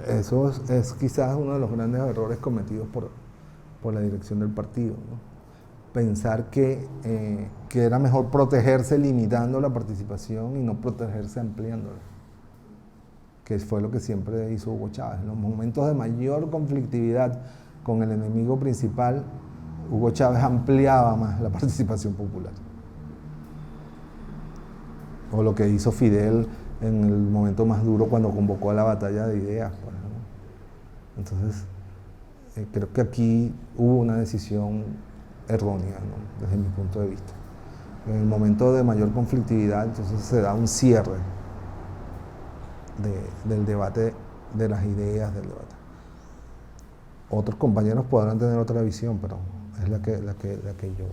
eso es quizás uno de los grandes errores cometidos por la dirección del partido, ¿no? Pensar que era mejor protegerse limitando la participación y no protegerse ampliándola, que fue lo que siempre hizo Hugo Chávez. En los momentos de mayor conflictividad con el enemigo principal, Hugo Chávez ampliaba más la participación popular. O lo que hizo Fidel en el momento más duro cuando convocó a la batalla de ideas, pues, ¿no? Entonces, creo que aquí hubo una decisión errónea, ¿no? Desde mi punto de vista. En el momento de mayor conflictividad, entonces se da un cierre del debate, de las ideas del debate. Otros compañeros podrán tener otra visión, pero es la que yo...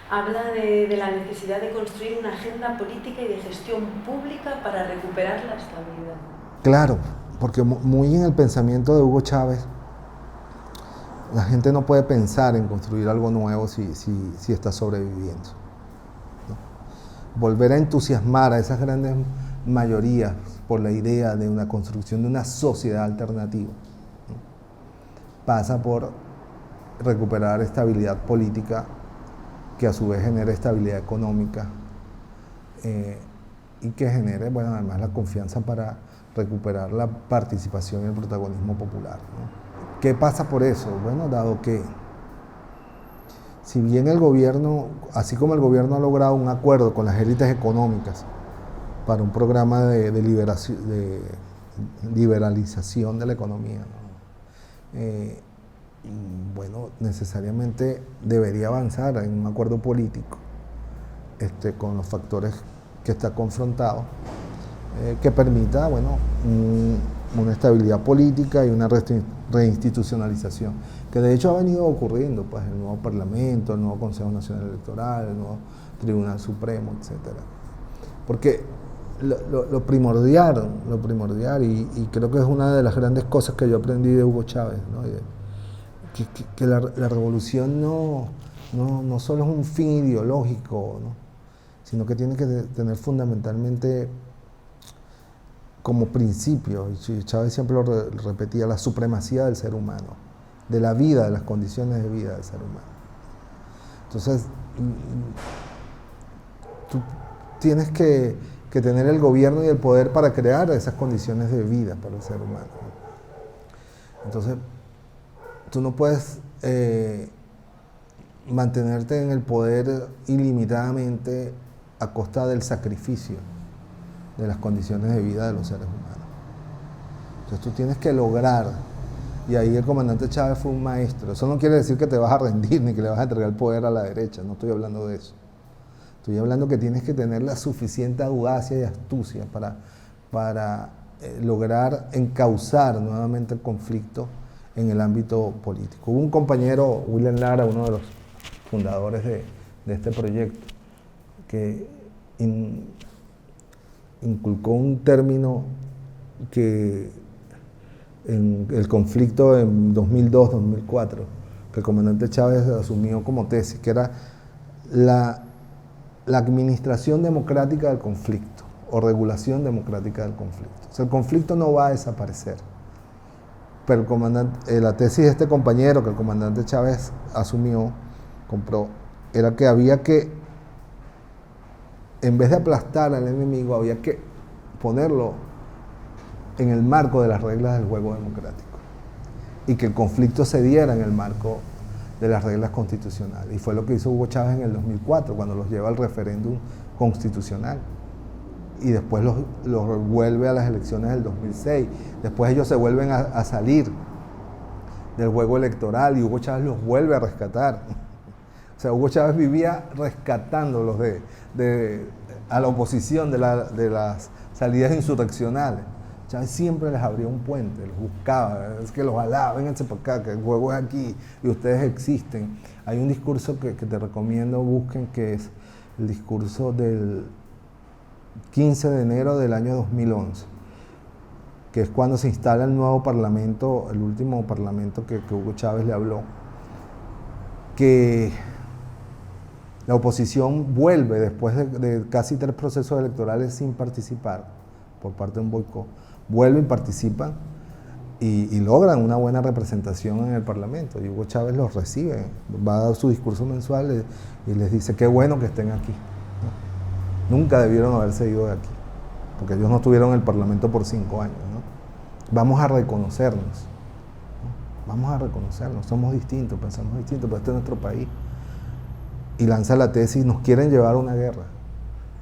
Habla de la necesidad de construir una agenda política y de gestión pública para recuperar la estabilidad. Claro, porque muy en el pensamiento de Hugo Chávez, la gente no puede pensar en construir algo nuevo si está sobreviviendo, ¿no? Volver a entusiasmar a esas grandes mayorías por la idea de una construcción de una sociedad alternativa, ¿no? Pasa por recuperar estabilidad política, que a su vez genere estabilidad económica y que genere, bueno, además la confianza para recuperar la participación y el protagonismo popular, ¿no? ¿Qué pasa por eso? Bueno, dado que si bien el gobierno, así como el gobierno ha logrado un acuerdo con las élites económicas para un programa de liberalización de la economía, ¿no? Bueno, necesariamente debería avanzar en un acuerdo político con los factores que está confrontado, que permita, bueno, una estabilidad política y una reinstitucionalización, que de hecho ha venido ocurriendo, pues el nuevo Parlamento, el nuevo Consejo Nacional Electoral, el nuevo Tribunal Supremo, etcétera. Porque lo primordial, y creo que es una de las grandes cosas que yo aprendí de Hugo Chávez, ¿no? Que la revolución no solo es un fin ideológico, ¿no? Sino que tiene que tener fundamentalmente como principio, y Chávez siempre lo repetía, la supremacía del ser humano, de la vida, de las condiciones de vida del ser humano. Entonces, tú tienes que tener el gobierno y el poder para crear esas condiciones de vida para el ser humano. Entonces, tú no puedes mantenerte en el poder ilimitadamente a costa del sacrificio de las condiciones de vida de los seres humanos. Entonces tú tienes que lograr, y ahí el comandante Chávez fue un maestro. Eso no quiere decir que te vas a rendir ni que le vas a entregar el poder a la derecha, no estoy hablando de eso. Estoy hablando que tienes que tener la suficiente audacia y astucia para lograr encauzar nuevamente el conflicto en el ámbito político. Hubo un compañero, William Lara, uno de los fundadores de este proyecto, que inculcó un término que en el conflicto en 2002-2004, que el comandante Chávez asumió como tesis, que era la administración democrática del conflicto o regulación democrática del conflicto. O sea, el conflicto no va a desaparecer, pero la tesis de este compañero que el comandante Chávez compró, era que había que, en vez de aplastar al enemigo, había que ponerlo en el marco de las reglas del juego democrático y que el conflicto se diera en el marco de las reglas constitucionales. Y fue lo que hizo Hugo Chávez en el 2004, cuando los lleva al referéndum constitucional. Y después los vuelve a las elecciones del 2006. Después ellos se vuelven a salir del juego electoral y Hugo Chávez los vuelve a rescatar. O sea, Hugo Chávez vivía rescatándolos a la oposición de las salidas insurreccionales. Chávez siempre les abría un puente, los buscaba, es que los jalaba, vénganse para acá, que el juego es aquí y ustedes existen. Hay un discurso que te recomiendo, busquen, que es el discurso del 15 de enero del año 2011, que es cuando se instala el nuevo parlamento, el último parlamento que Hugo Chávez le habló, que la oposición vuelve después de casi 3 procesos electorales sin participar por parte de un boicot, vuelven, participan y logran una buena representación en el Parlamento. Y Hugo Chávez los recibe, va a dar su discurso mensual y les dice qué bueno que estén aquí, ¿no? Nunca debieron haberse ido de aquí, porque ellos no estuvieron en el Parlamento por 5 años, ¿no? Vamos a reconocernos, ¿no? Vamos a reconocernos, somos distintos, pensamos distintos, pero este es nuestro país. Y lanza la tesis, nos quieren llevar a una guerra,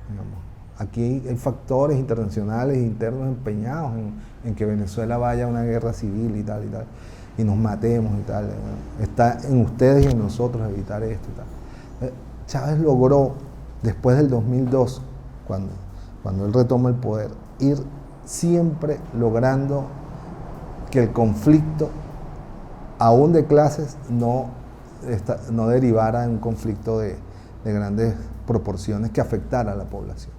digamos. Aquí hay factores internacionales e internos empeñados en que Venezuela vaya a una guerra civil y tal y tal. y nos matemos y tal. Está en ustedes y en nosotros evitar esto y tal. Chávez logró, después del 2002, cuando él retoma el poder, ir siempre logrando que el conflicto, aún de clases, no derivara en un conflicto de grandes proporciones que afectara a la población.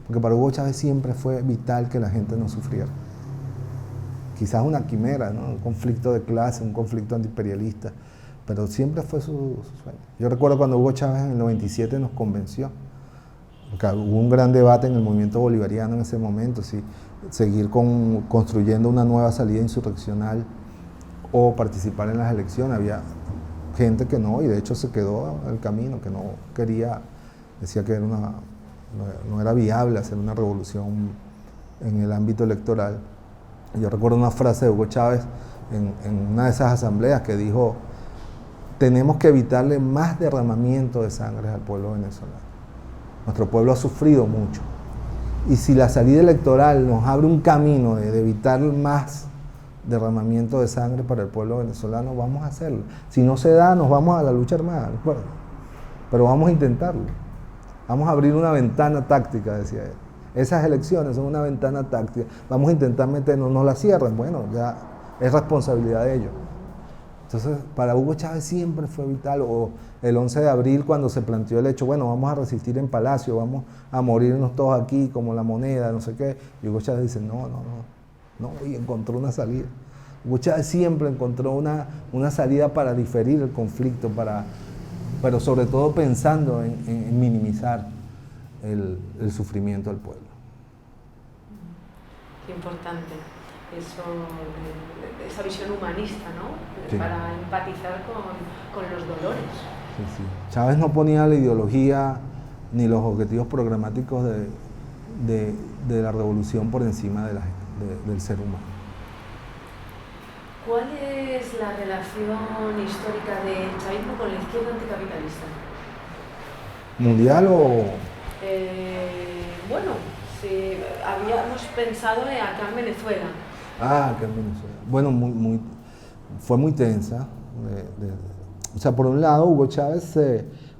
Porque para Hugo Chávez siempre fue vital que la gente no sufriera. Quizás una quimera, ¿no? Un conflicto de clase, un conflicto antiimperialista, pero siempre fue su sueño. Yo recuerdo cuando Hugo Chávez en el 97 nos convenció, porque hubo un gran debate en el movimiento bolivariano en ese momento, si seguir construyendo una nueva salida insurreccional o participar en las elecciones. Había gente que no, y de hecho se quedó en el camino, que no quería, decía que no era viable hacer una revolución en el ámbito electoral. Yo recuerdo una frase de Hugo Chávez en una de esas asambleas que dijo: tenemos que evitarle más derramamiento de sangre al pueblo venezolano. Nuestro pueblo ha sufrido mucho. Y si la salida electoral nos abre un camino de evitar más derramamiento de sangre para el pueblo venezolano, vamos a hacerlo. Si no se da, nos vamos a la lucha armada, ¿recuerdan? Pero vamos a intentarlo. Vamos a abrir una ventana táctica, decía él. Esas elecciones son una ventana táctica. Vamos a intentar meternos, no la cierran. Bueno, ya es responsabilidad de ellos. Entonces, para Hugo Chávez siempre fue vital. O el 11 de abril, cuando se planteó el hecho, bueno, vamos a resistir en Palacio, vamos a morirnos todos aquí como la moneda, no sé qué. Y Hugo Chávez dice, no, y encontró una salida. Hugo Chávez siempre encontró una salida para diferir el conflicto, pero sobre todo pensando en minimizar el sufrimiento del pueblo. Qué importante eso, esa visión humanista, ¿no? Sí. Para empatizar con los dolores. Sí. Chávez no ponía la ideología ni los objetivos programáticos de la revolución por encima del ser humano. ¿Cuál es la relación histórica del chavismo con la izquierda anticapitalista? ¿Mundial o...? Bueno, si habíamos pensado acá en Venezuela. Acá en Venezuela. Bueno, fue muy tensa. O sea, por un lado, Hugo Chávez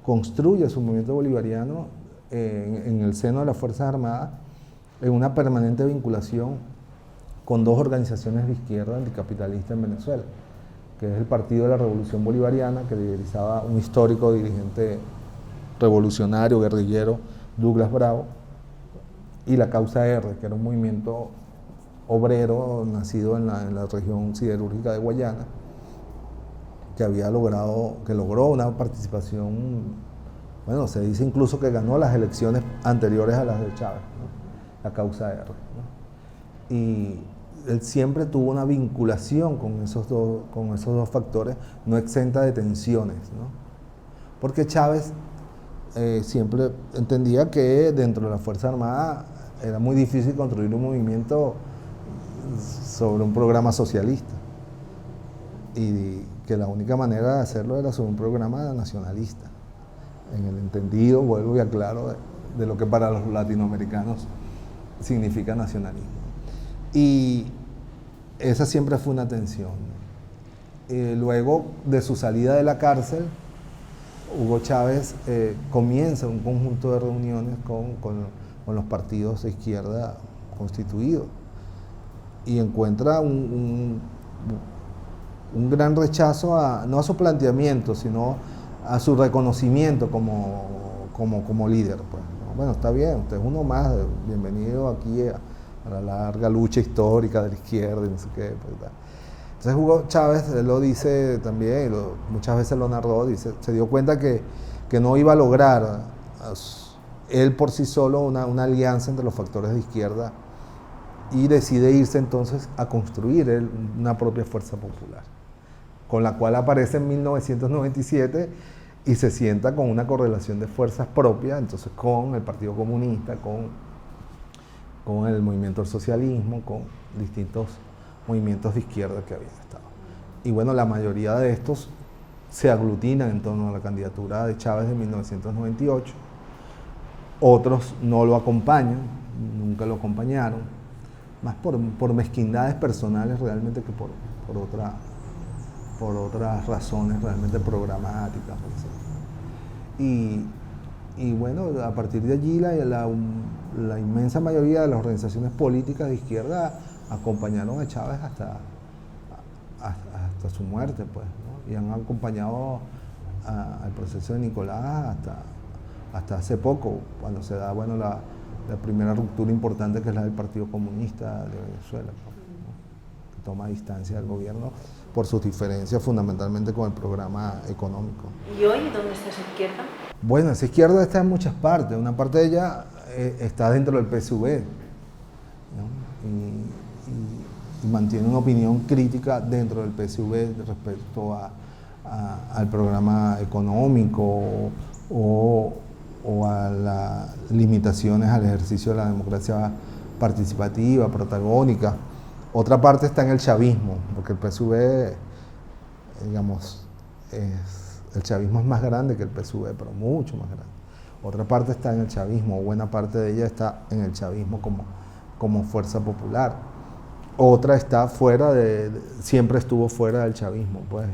construye su movimiento bolivariano en el seno de las Fuerzas Armadas en una permanente vinculación con dos organizaciones de izquierda anticapitalistas en Venezuela, que es el Partido de la Revolución Bolivariana, que liderizaba un histórico dirigente revolucionario, guerrillero, Douglas Bravo, y la Causa R, que era un movimiento obrero nacido en la región siderúrgica de Guayana, que logró una participación, bueno, se dice incluso que ganó las elecciones anteriores a las de Chávez, ¿no? La Causa R, ¿no? Y él siempre tuvo una vinculación con esos dos factores, no exenta de tensiones, ¿no? Porque Chávez siempre entendía que dentro de la Fuerza Armada era muy difícil construir un movimiento sobre un programa socialista y que la única manera de hacerlo era sobre un programa nacionalista, en el entendido, vuelvo y aclaro, de lo que para los latinoamericanos significa nacionalismo. Y esa siempre fue una tensión. Luego de su salida de la cárcel, Hugo Chávez comienza un conjunto de reuniones con los partidos de izquierda constituidos y encuentra un gran rechazo no a su planteamiento, sino a su reconocimiento como líder. Pues. Bueno, está bien, usted es uno más, bienvenido aquí a la larga lucha histórica de la izquierda y no sé qué. Pues, entonces Hugo Chávez, él lo dice también, muchas veces lo narró, dice, se dio cuenta que no iba a lograr él por sí solo una alianza entre los factores de izquierda y decide irse entonces a construir él una propia fuerza popular, con la cual aparece en 1997 y se sienta con una correlación de fuerzas propias, entonces con el Partido Comunista, con el movimiento del socialismo, con distintos movimientos de izquierda que habían estado. Y bueno, la mayoría de estos se aglutinan en torno a la candidatura de Chávez de 1998. Otros no lo acompañan, nunca lo acompañaron, más por mezquindades personales realmente que por otras razones realmente programáticas. Y bueno, a partir de allí la inmensa mayoría de las organizaciones políticas de izquierda acompañaron a Chávez hasta su muerte, pues, ¿no? Y han acompañado al proceso de Nicolás hasta hace poco, cuando se da, bueno, la primera ruptura importante, que es la del Partido Comunista de Venezuela, pues, ¿no? Que toma distancia del gobierno por sus diferencias fundamentalmente con el programa económico. ¿Y hoy dónde está esa izquierda? Bueno, esa izquierda está en muchas partes. Una parte de ella está dentro del PSV, ¿no? Y mantiene una opinión crítica dentro del PSV respecto al programa económico o a las limitaciones al ejercicio de la democracia participativa, protagónica. Otra parte está en el chavismo, porque el PSV, digamos, el chavismo es más grande que el PSV, pero mucho más grande. Otra parte está en el chavismo, buena parte de ella está en el chavismo como fuerza popular. Otra está fuera siempre estuvo fuera del chavismo, pues,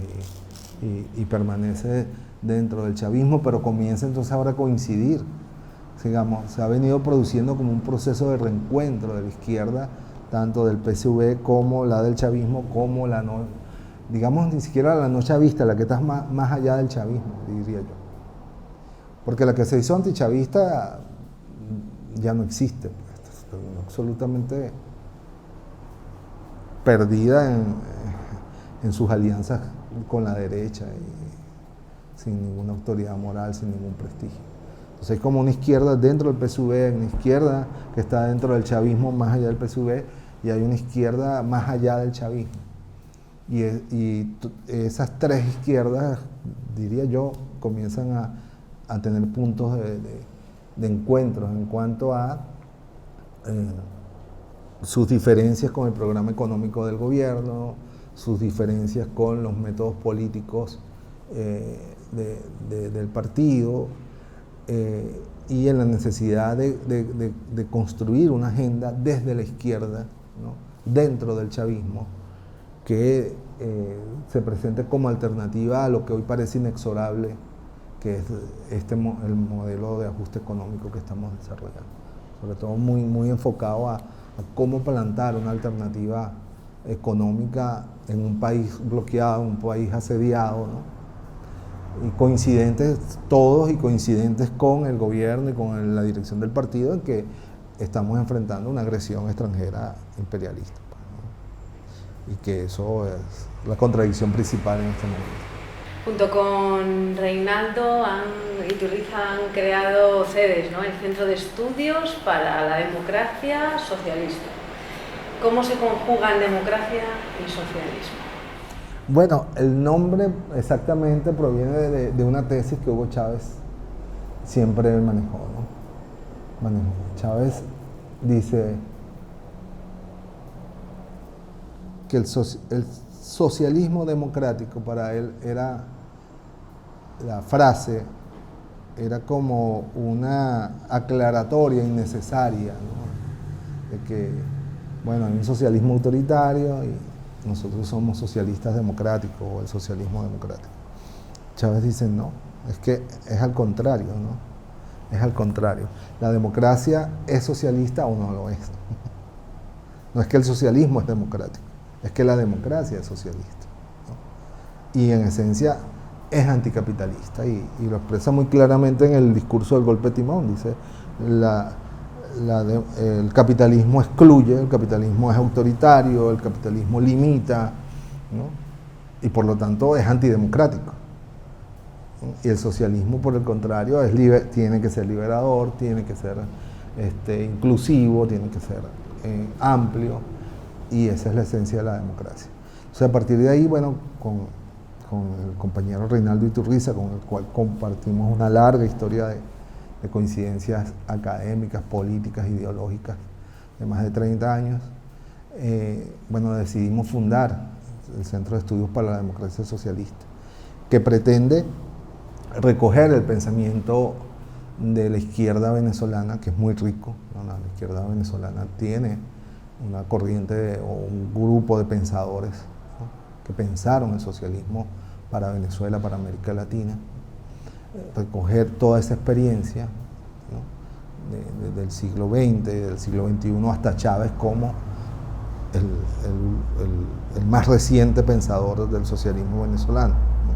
y permanece dentro del chavismo, pero comienza entonces ahora a coincidir. Digamos, se ha venido produciendo como un proceso de reencuentro de la izquierda, tanto del PSV como la del chavismo, como la no, digamos, ni siquiera la no chavista, la que está más allá del chavismo, diría yo. Porque la que se hizo antichavista ya no existe, pues, absolutamente perdida en sus alianzas con la derecha y sin ninguna autoridad moral, sin ningún prestigio. Entonces hay como una izquierda dentro del PSV, una izquierda que está dentro del chavismo más allá del PSV, y hay una izquierda más allá del chavismo. Y esas tres izquierdas, diría yo, comienzan a tener puntos de encuentros en cuanto a sus diferencias con el programa económico del gobierno, sus diferencias con los métodos políticos del partido, y en la necesidad de construir una agenda desde la izquierda, ¿no? Dentro del chavismo, que se presente como alternativa a lo que hoy parece inexorable, que es el modelo de ajuste económico que estamos desarrollando. Sobre todo muy enfocado a cómo plantar una alternativa económica en un país bloqueado, un país asediado, ¿no? Y coincidentes todos y coincidentes con el gobierno y con la dirección del partido en que estamos enfrentando una agresión extranjera imperialista, ¿no? Y que eso es la contradicción principal en este momento. Junto con Reinaldo Iturriza han creado CEDES, ¿no? El Centro de Estudios para la Democracia Socialista. ¿Cómo se conjugan democracia y socialismo? Bueno, el nombre exactamente proviene de una tesis que Hugo Chávez siempre manejó, ¿no? Chávez dice que el socialismo democrático para él era, la frase era como una aclaratoria innecesaria, ¿no? De que, bueno, hay un socialismo autoritario y nosotros somos socialistas democráticos o el socialismo democrático. Chávez dice no, es que es al contrario, ¿no? Es al contrario. La democracia es socialista o no lo es. No es que el socialismo es democrático, es que la democracia es socialista, ¿no? Y en esencia es anticapitalista y lo expresa muy claramente en el discurso del golpe de timón. Dice, el capitalismo excluye, el capitalismo es autoritario, el capitalismo limita, ¿no? Y por lo tanto es antidemocrático. Y el socialismo, por el contrario, tiene que ser liberador, tiene que ser inclusivo, tiene que ser amplio, y esa es la esencia de la democracia. O sea, a partir de ahí, bueno, con el compañero Reinaldo Iturriza, con el cual compartimos una larga historia de coincidencias académicas, políticas, ideológicas de más de 30 años, bueno, decidimos fundar el Centro de Estudios para la Democracia Socialista, que pretende recoger el pensamiento de la izquierda venezolana, que es muy rico, ¿no? La izquierda venezolana tiene una corriente o un grupo de pensadores, ¿no? que pensaron el socialismo para Venezuela, para América Latina, recoger toda esa experiencia, ¿no? Del siglo XX, del siglo XXI hasta Chávez como el más reciente pensador del socialismo venezolano, ¿no?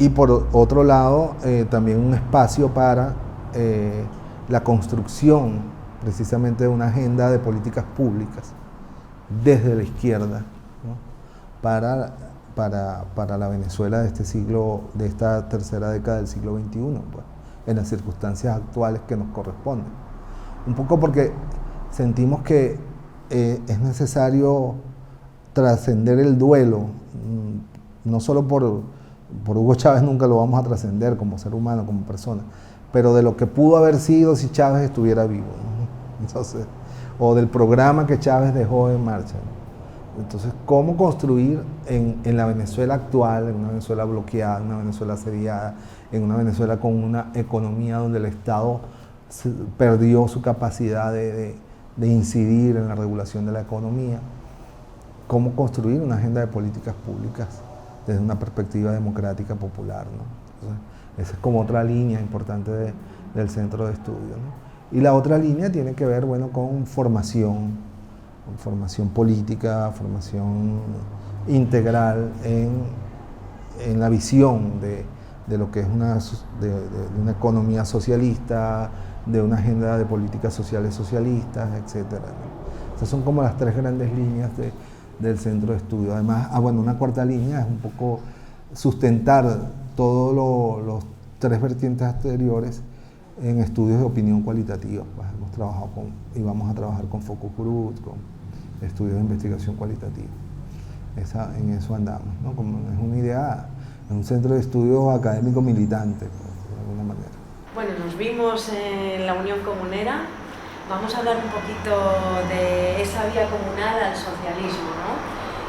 Y por otro lado, también un espacio para la construcción precisamente de una agenda de políticas públicas desde la izquierda, ¿no? para la Venezuela de este siglo, de esta tercera década del siglo XXI, pues, en las circunstancias actuales que nos corresponden. Un poco porque sentimos que es necesario trascender el duelo, no solo por Hugo Chávez, nunca lo vamos a trascender como ser humano, como persona, pero de lo que pudo haber sido si Chávez estuviera vivo, ¿no? Entonces, o del programa que Chávez dejó en marcha, ¿no? Entonces, ¿cómo construir en la Venezuela actual, en una Venezuela bloqueada, en una Venezuela asediada, en una Venezuela con una economía donde el Estado perdió su capacidad de incidir en la regulación de la economía? ¿Cómo construir una agenda de políticas públicas desde una perspectiva democrática popular, ¿no? Entonces, esa es como otra línea importante del centro de estudio, ¿no? Y la otra línea tiene que ver, bueno, con formación política, formación integral en la visión de lo que es una economía socialista, de una agenda de políticas sociales socialistas, etc., ¿no? Esas son como las tres grandes líneas del centro de estudio. Además, una cuarta línea es un poco sustentar todos los tres vertientes anteriores en estudios de opinión cualitativa. Pues hemos trabajado y vamos a trabajar con focus groups, con estudios de investigación cualitativa. En eso andamos, ¿no? Como es una idea, es un centro de estudio académico militante, pues, de alguna manera. Bueno, nos vimos en la Unión Comunera. Vamos a hablar un poquito de esa vía comunal al socialismo, ¿no?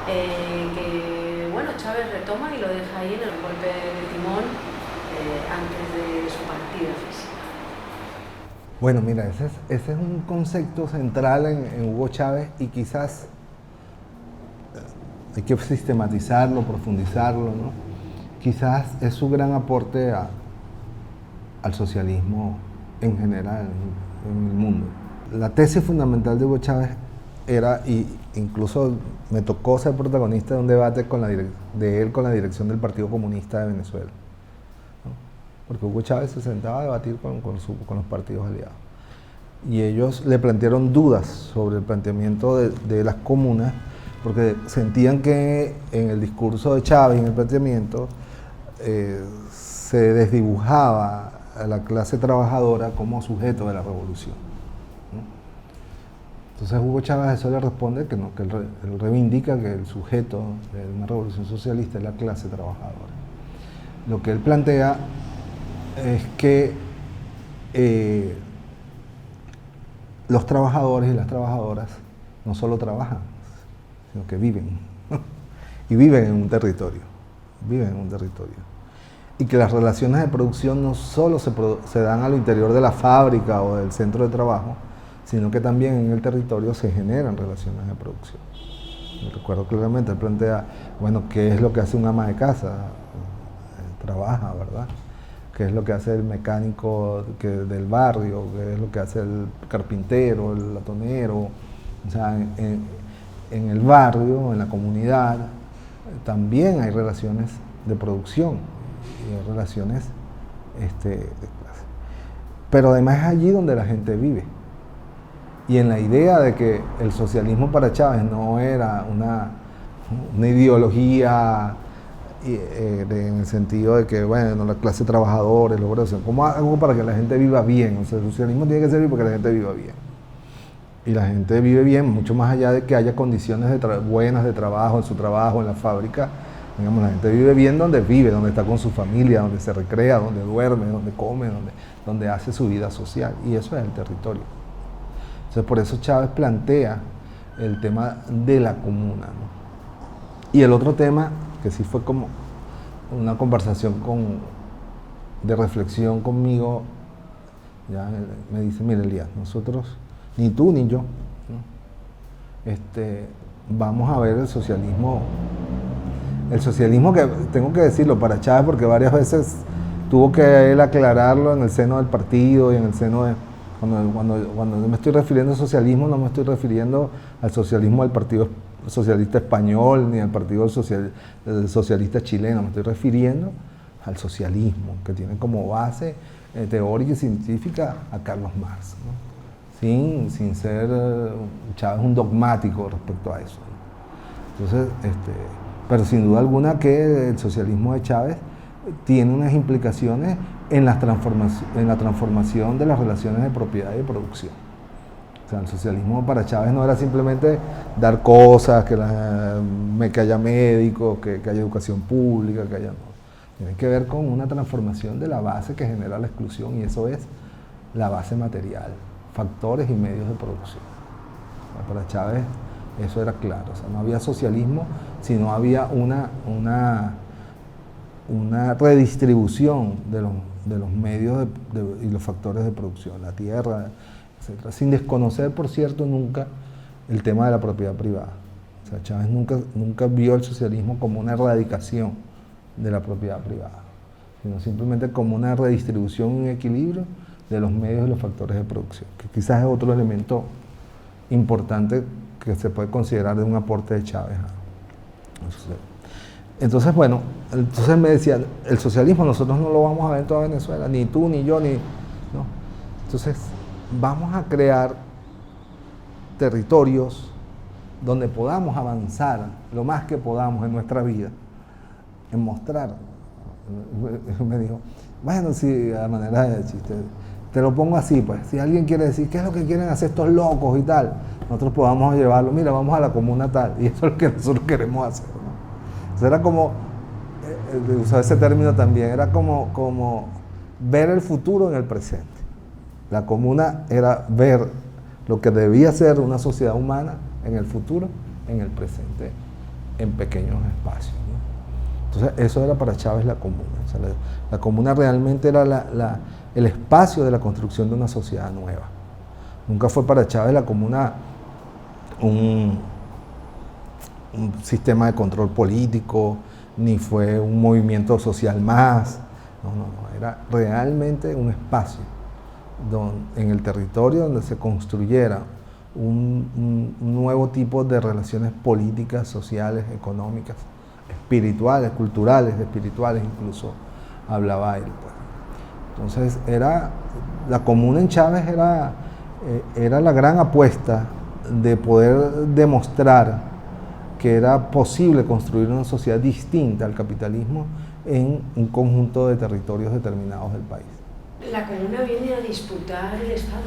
Que, bueno, Chávez retoma y lo deja ahí en el golpe de timón antes de su partida física. Bueno, mira, ese es un concepto central en Hugo Chávez y quizás hay que sistematizarlo, profundizarlo, ¿no? Quizás es su gran aporte al socialismo en general en el mundo. La tesis fundamental de Hugo Chávez era, y incluso me tocó ser protagonista de un debate de él con la dirección del Partido Comunista de Venezuela, ¿no? Porque Hugo Chávez se sentaba a debatir con los partidos aliados. Y ellos le plantearon dudas sobre el planteamiento de las comunas, porque sentían que en el discurso de Chávez, en el planteamiento, se desdibujaba a la clase trabajadora como sujeto de la revolución, ¿no? Entonces Hugo Chávez a eso le responde que no, que él reivindica que el sujeto de una revolución socialista es la clase trabajadora. Lo que él plantea es que los trabajadores y las trabajadoras no solo trabajan, sino que viven, y viven en un territorio, y que las relaciones de producción no solo se dan al interior de la fábrica o del centro de trabajo, sino que también en el territorio se generan relaciones de producción. Me recuerdo claramente, él plantea, bueno, ¿qué es lo que hace un ama de casa? Trabaja, ¿verdad? ¿Qué es lo que hace el mecánico del barrio? ¿Qué es lo que hace el carpintero, el latonero? O sea, en el barrio, en la comunidad, también hay relaciones de producción y hay relaciones de clase. Pero además es allí donde la gente vive. Y en la idea de que el socialismo para Chávez no era una ideología en el sentido de que, bueno, la clase trabajadora, ¿cómo hago para que la gente viva bien? O sea, el socialismo tiene que servir para que la gente viva bien. Y la gente vive bien, mucho más allá de que haya condiciones buenas de trabajo, en su trabajo, en la fábrica. Digamos, la gente vive bien donde está con su familia, donde se recrea, donde duerme, donde come, donde hace su vida social. Y eso es el territorio. Entonces, por eso Chávez plantea el tema de la comuna, ¿no? Y el otro tema, que sí fue como una conversación de reflexión conmigo, ya me dice, mira Elías, nosotros, ni tú ni yo, ¿no? Vamos a ver el socialismo el socialismo, que tengo que decirlo para Chávez, porque varias veces tuvo que él aclararlo en el seno del partido y en el seno de... Cuando me estoy refiriendo al socialismo, no me estoy refiriendo al socialismo del Partido Socialista Español ni al Partido Socialista Chileno, me estoy refiriendo al socialismo, que tiene como base teórica y científica a Carlos Marx, ¿no? sin ser Chávez un dogmático respecto a eso, ¿no? Entonces, pero sin duda alguna que el socialismo de Chávez tiene unas implicaciones en la transformación de las relaciones de propiedad y de producción. O sea, el socialismo para Chávez no era simplemente dar cosas, que haya médicos, que haya educación pública, que haya... No. Tiene que ver con una transformación de la base que genera la exclusión, y eso es la base material, factores y medios de producción. Para Chávez eso era claro, o sea, no había socialismo si no había una redistribución de los medios y los factores de producción, la tierra, etc. Sin desconocer, por cierto, nunca el tema de la propiedad privada. O sea, Chávez nunca vio el socialismo como una erradicación de la propiedad privada, sino simplemente como una redistribución y un equilibrio de los medios y los factores de producción, que quizás es otro elemento importante que se puede considerar de un aporte de Chávez a socialismo. Entonces, bueno, entonces me decía, el socialismo nosotros no lo vamos a ver en toda Venezuela, ni tú, ni yo, ni... ¿no? Entonces, vamos a crear territorios donde podamos avanzar lo más que podamos en nuestra vida, en mostrar. Me dijo, bueno, si a manera de chiste, te lo pongo así, pues, si alguien quiere decir, ¿qué es lo que quieren hacer estos locos y tal? Nosotros podamos llevarlo, mira, vamos a la comuna tal, y eso es lo que nosotros queremos hacer, ¿no? Entonces era como, usaba ese término también, era como ver el futuro en el presente. La comuna era ver lo que debía ser una sociedad humana en el futuro, en el presente, en pequeños espacios, ¿no? Entonces eso era para Chávez la comuna. O sea, la comuna realmente era el espacio de la construcción de una sociedad nueva. Nunca fue para Chávez la comuna un sistema de control político, ni fue un movimiento social más. No, era realmente un espacio en el territorio donde se construyera un nuevo tipo de relaciones políticas, sociales, económicas, espirituales, culturales, espirituales incluso, hablaba él, pues. Entonces la comuna en Chávez era la gran apuesta de poder demostrar que era posible construir una sociedad distinta al capitalismo en un conjunto de territorios determinados del país. ¿La comuna viene a disputar el Estado?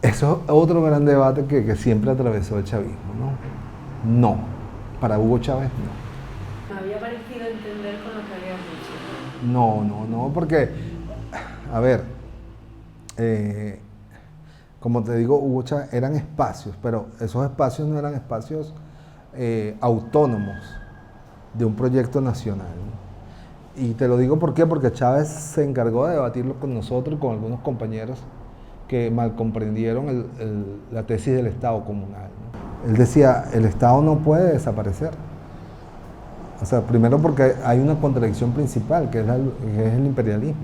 Eso es otro gran debate que siempre atravesó el chavismo, ¿no? No, para Hugo Chávez no. Me había parecido entender con lo que habías dicho. No, porque, a ver, como te digo, Hugo Chávez eran espacios, pero esos espacios no eran espacios autónomos de un proyecto nacional, ¿no? Y te lo digo ¿por qué? Porque Chávez se encargó de debatirlo con nosotros y con algunos compañeros que mal comprendieron la tesis del Estado comunal, ¿no? Él decía, el Estado no puede desaparecer. O sea, primero porque hay una contradicción principal, que es el imperialismo.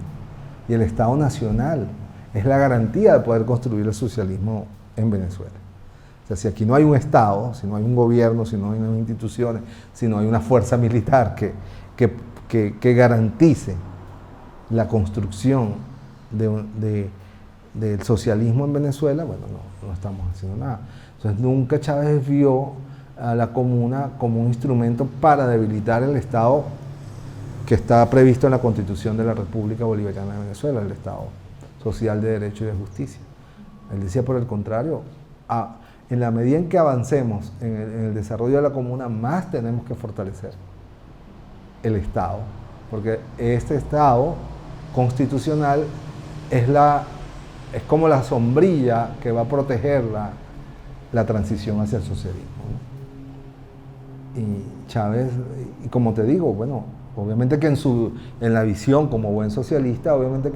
Y el Estado nacional es la garantía de poder construir el socialismo en Venezuela. O sea, si aquí no hay un Estado, si no hay un gobierno, si no hay unas instituciones, si no hay una fuerza militar que garantice la construcción del socialismo en Venezuela, bueno, no estamos haciendo nada. Entonces nunca Chávez vio a la comuna como un instrumento para debilitar el Estado que está previsto en la Constitución de la República Bolivariana de Venezuela, el Estado social de derecho y de justicia. Él decía, por el contrario, en la medida en que avancemos en el desarrollo de la comuna, más tenemos que fortalecer el Estado, porque este Estado constitucional es como la sombrilla que va a proteger la transición hacia el socialismo, ¿no? Y Chávez, y como te digo, bueno, obviamente que en la visión como buen socialista, obviamente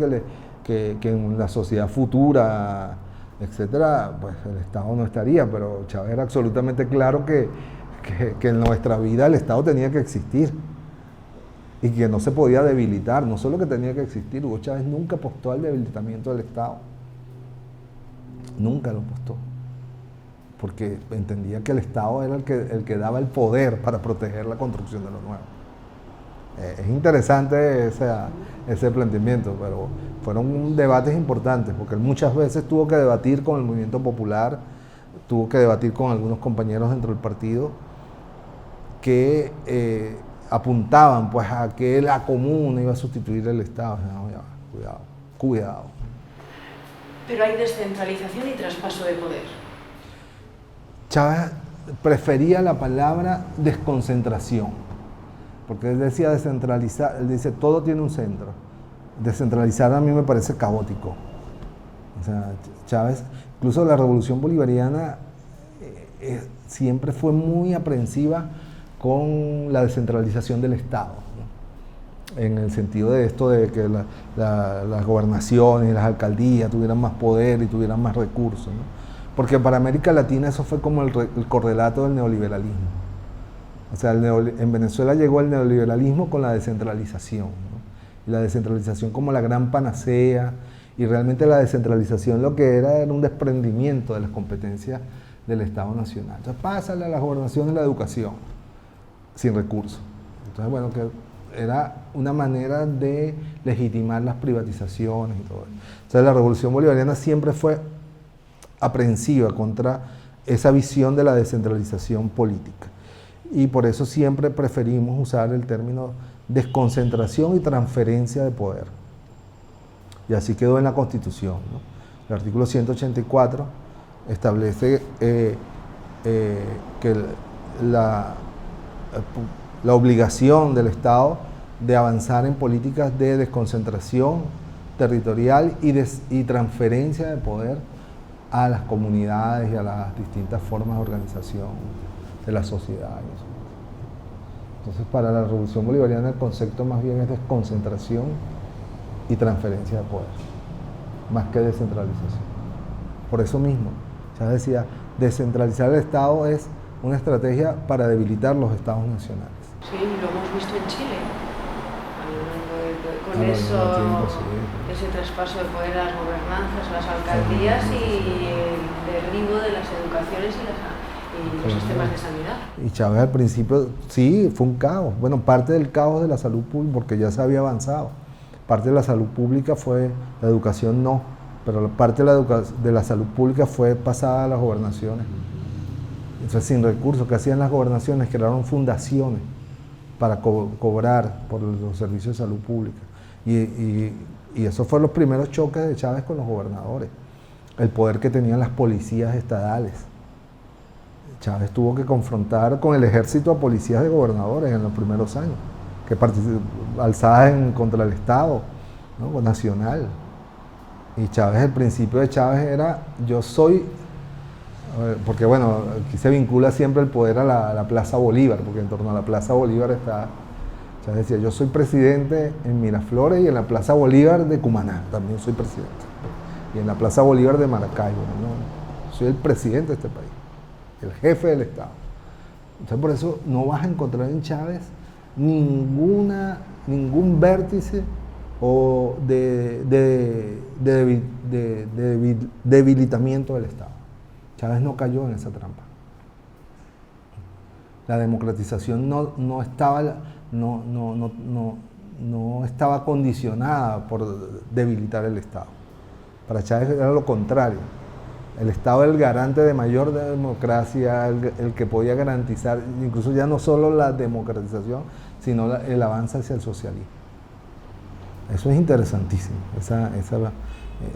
que en la sociedad futura, etcétera, pues el Estado no estaría, pero Chávez era absolutamente claro que que en nuestra vida el Estado tenía que existir y que no se podía debilitar, no solo que tenía que existir. Hugo Chávez nunca apostó al debilitamiento del Estado, nunca lo apostó, porque entendía que el Estado era el que daba el poder para proteger la construcción de lo nuevo. Es interesante ese planteamiento, pero fueron debates importantes, porque él muchas veces tuvo que debatir con el movimiento popular, tuvo que debatir con algunos compañeros dentro del partido que apuntaban pues a que la comuna iba a sustituir el Estado. No, ya, cuidado. Pero hay descentralización y traspaso de poder. Chávez prefería la palabra desconcentración, porque él decía descentralizar, él dice todo tiene un centro. Descentralizar a mí me parece caótico. O sea, Chávez, incluso la revolución bolivariana siempre fue muy aprensiva con la descentralización del Estado, ¿no? En el sentido de esto de que las gobernaciones y las alcaldías tuvieran más poder y tuvieran más recursos, ¿no? Porque para América Latina eso fue como el correlato del neoliberalismo. O sea, en Venezuela llegó el neoliberalismo con la descentralización, ¿no? Y la descentralización como la gran panacea, y realmente la descentralización lo que era un desprendimiento de las competencias del Estado Nacional. Entonces pásale a las gobernaciones la educación, sin recursos. Entonces, bueno, que era una manera de legitimar las privatizaciones y todo eso. Entonces la revolución bolivariana siempre fue aprensiva contra esa visión de la descentralización política. Y por eso siempre preferimos usar el término desconcentración y transferencia de poder. Y así quedó en la Constitución, ¿no? El artículo 184 establece que la obligación del Estado de avanzar en políticas de desconcentración territorial y transferencia de poder a las comunidades y a las distintas formas de organización de la sociedad. Entonces, para la revolución bolivariana el concepto más bien es desconcentración y transferencia de poder, más que descentralización. Por eso mismo, ya decía, descentralizar el Estado es una estrategia para debilitar los Estados nacionales. Sí, lo hemos visto en Chile. Con ese traspaso de poder a las gobernanzas, a las alcaldías y el derribo de las educaciones y los sistemas de sanidad. Y Chávez al principio, sí, fue un caos. Bueno, parte del caos de la salud pública, porque ya se había avanzado. Parte de la salud pública fue, la educación no, pero parte de la salud pública fue pasada a las gobernaciones. Entonces, sin recursos, ¿qué hacían las gobernaciones? Crearon fundaciones para cobrar por los servicios de salud pública. Y esos fueron los primeros choques de Chávez con los gobernadores. El poder que tenían las policías estadales. Chávez tuvo que confrontar con el ejército a policías de gobernadores en los primeros años, que alzadas contra el Estado, ¿no? Nacional. Y Chávez, el principio de Chávez era, yo soy, porque bueno, aquí se vincula siempre el poder a la Plaza Bolívar, porque en torno a la Plaza Bolívar está, Chávez decía, yo soy presidente en Miraflores y en la Plaza Bolívar de Cumaná, también soy presidente. Y en la Plaza Bolívar de Maracaibo, ¿no? Soy el presidente de este país, el jefe del Estado. Entonces por eso no vas a encontrar en Chávez ningún vértice o de debilitamiento del Estado. Chávez no cayó en esa trampa. La democratización no estaba condicionada por debilitar el Estado. Para Chávez era lo contrario. El Estado era el garante de mayor democracia, el que podía garantizar incluso ya no solo la democratización, sino el avance hacia el socialismo. Eso es interesantísimo,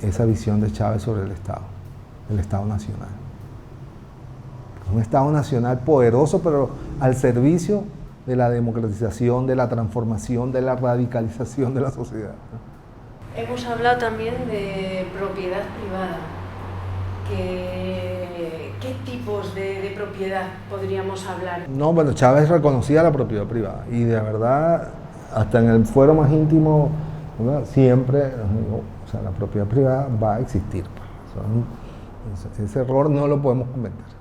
esa visión de Chávez sobre el Estado nacional. Un Estado nacional poderoso, pero al servicio de la democratización, de la transformación, de la radicalización de la sociedad. Hemos hablado también de propiedad privada. ¿Qué tipos de propiedad podríamos hablar? No, bueno, Chávez reconocía la propiedad privada y de verdad, hasta en el fuero más íntimo, ¿verdad? Siempre, o sea, la propiedad privada va a existir. Ese error no lo podemos cometer.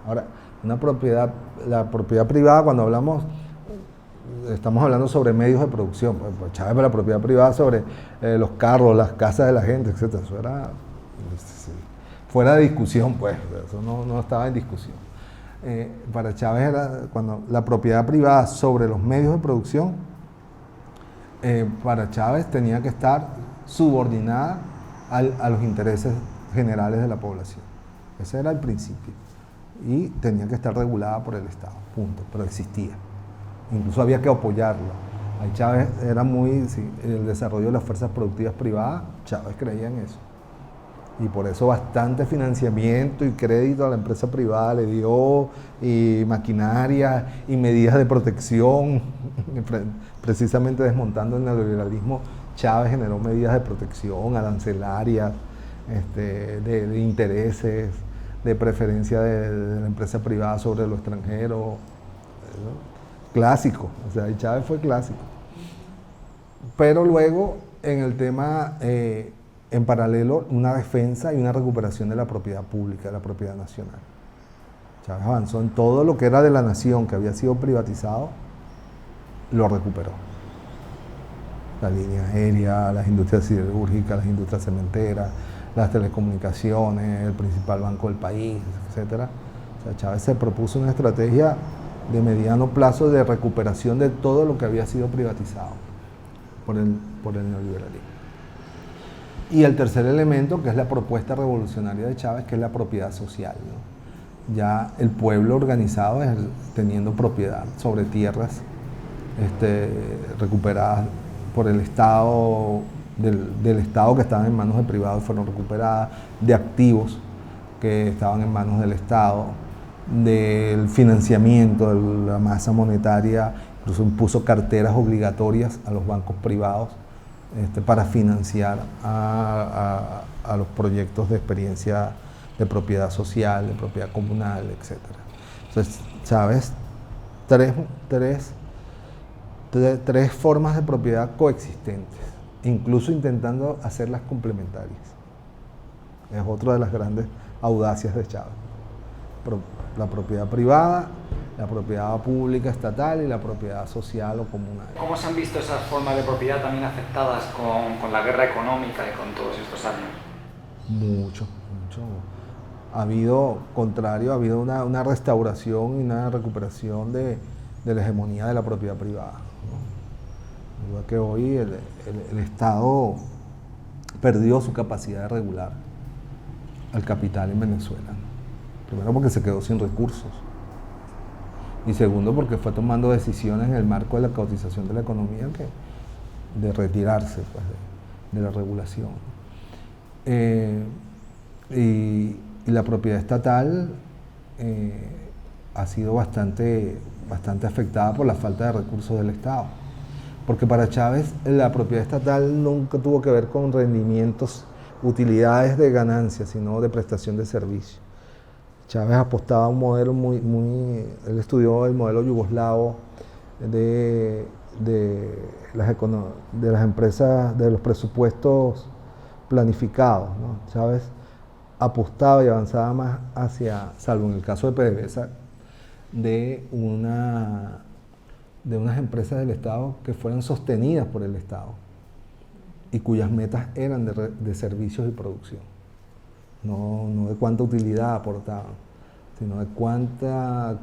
Ahora, una propiedad la propiedad privada, cuando hablamos, estamos hablando sobre medios de producción. Pues Chávez la propiedad privada sobre los carros, las casas de la gente, etc. Eso era fuera de discusión, pues, eso no estaba en discusión. Para Chávez era cuando la propiedad privada sobre los medios de producción, para Chávez tenía que estar subordinada a los intereses generales de la población. Ese era el principio. Y tenía que estar regulada por el Estado, punto, pero existía. Incluso había que apoyarlo. Ahí Chávez era muy, sí, el desarrollo de las fuerzas productivas privadas, Chávez creía en eso. Y por eso bastante financiamiento y crédito a la empresa privada le dio, y maquinaria y medidas de protección. Precisamente desmontando el neoliberalismo, Chávez generó medidas de protección, arancelarias, de intereses, de preferencia de la empresa privada sobre lo extranjero. ¿No? Clásico, o sea, Chávez fue clásico. Pero luego, en el tema, en paralelo, una defensa y una recuperación de la propiedad pública, de la propiedad nacional. Chávez avanzó en todo lo que era de la nación, que había sido privatizado, lo recuperó. La línea aérea, las industrias siderúrgicas, las industrias cementeras, las telecomunicaciones, el principal banco del país, etc. O sea, Chávez se propuso una estrategia de mediano plazo de recuperación de todo lo que había sido privatizado por el neoliberalismo. Y el tercer elemento, que es la propuesta revolucionaria de Chávez, que es la propiedad social, ¿no? Ya el pueblo organizado teniendo propiedad sobre tierras recuperadas por el Estado, del Estado, que estaban en manos de privados y fueron recuperadas, de activos que estaban en manos del Estado, del financiamiento de la masa monetaria, incluso impuso carteras obligatorias a los bancos privados para financiar a los proyectos de experiencia de propiedad social, de propiedad comunal, etc. Entonces, Chávez, tres formas de propiedad coexistentes, incluso intentando hacerlas complementarias. Es otra de las grandes audacias de Chávez. La propiedad privada, la propiedad pública estatal y la propiedad social o comunal. ¿Cómo se han visto esas formas de propiedad también afectadas con la guerra económica y con todos estos años? Mucho. Ha habido una restauración y una recuperación de la hegemonía de la propiedad privada, ¿no? Igual que hoy el Estado perdió su capacidad de regular al capital en Venezuela. Primero porque se quedó sin recursos y segundo porque fue tomando decisiones en el marco de la caotización de la economía de retirarse, pues, de la regulación. Y la propiedad estatal ha sido bastante afectada por la falta de recursos del Estado, porque para Chávez la propiedad estatal nunca tuvo que ver con rendimientos, utilidades de ganancias, sino de prestación de servicios. Chávez apostaba a un modelo él estudió el modelo yugoslavo de las empresas, de los presupuestos planificados, ¿no? Chávez apostaba y avanzaba más hacia, salvo en el caso de PDVSA, de unas empresas del Estado que fueran sostenidas por el Estado y cuyas metas eran de servicios y producción. No de cuánta utilidad aportaban, sino de cuánta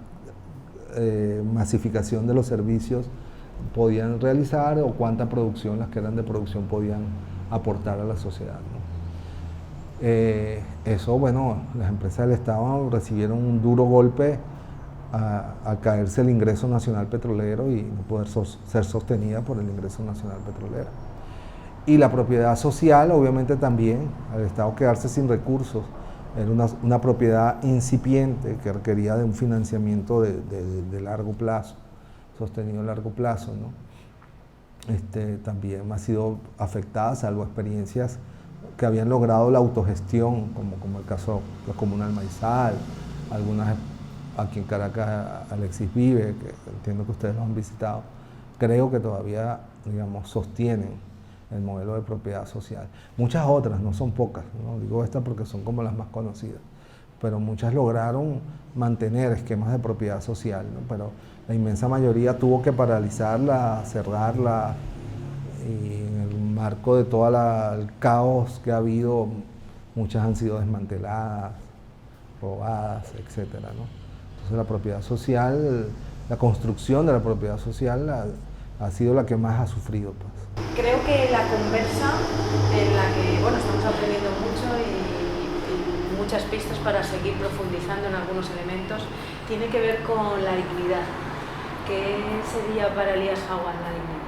masificación de los servicios podían realizar o cuánta producción, las que eran de producción, podían aportar a la sociedad, ¿no? Eso, bueno, las empresas del Estado recibieron un duro golpe al caerse el ingreso nacional petrolero y no poder ser sostenida por el ingreso nacional petrolero. Y la propiedad social, obviamente también, al Estado quedarse sin recursos, era una propiedad incipiente que requería de un financiamiento de largo plazo, sostenido a largo plazo, ¿no? También ha sido afectada, salvo experiencias que habían logrado la autogestión, como el caso de la Comunal Maizal, algunas aquí en Caracas, Alexis Vive, que entiendo que ustedes lo han visitado, creo que todavía, digamos, sostienen el modelo de propiedad social. Muchas otras, no son pocas, ¿no? Digo estas porque son como las más conocidas, pero muchas lograron mantener esquemas de propiedad social, ¿no? Pero la inmensa mayoría tuvo que paralizarla, cerrarla, y en el marco de todo el caos que ha habido, muchas han sido desmanteladas, robadas, etcétera, ¿no? Entonces la propiedad social, la construcción de la propiedad social ha sido la que más ha sufrido, pues. Creo que la conversa en la que, bueno, estamos aprendiendo mucho y muchas pistas para seguir profundizando en algunos elementos, tiene que ver con la dignidad. ¿Qué sería para Elías Jaguar la dignidad?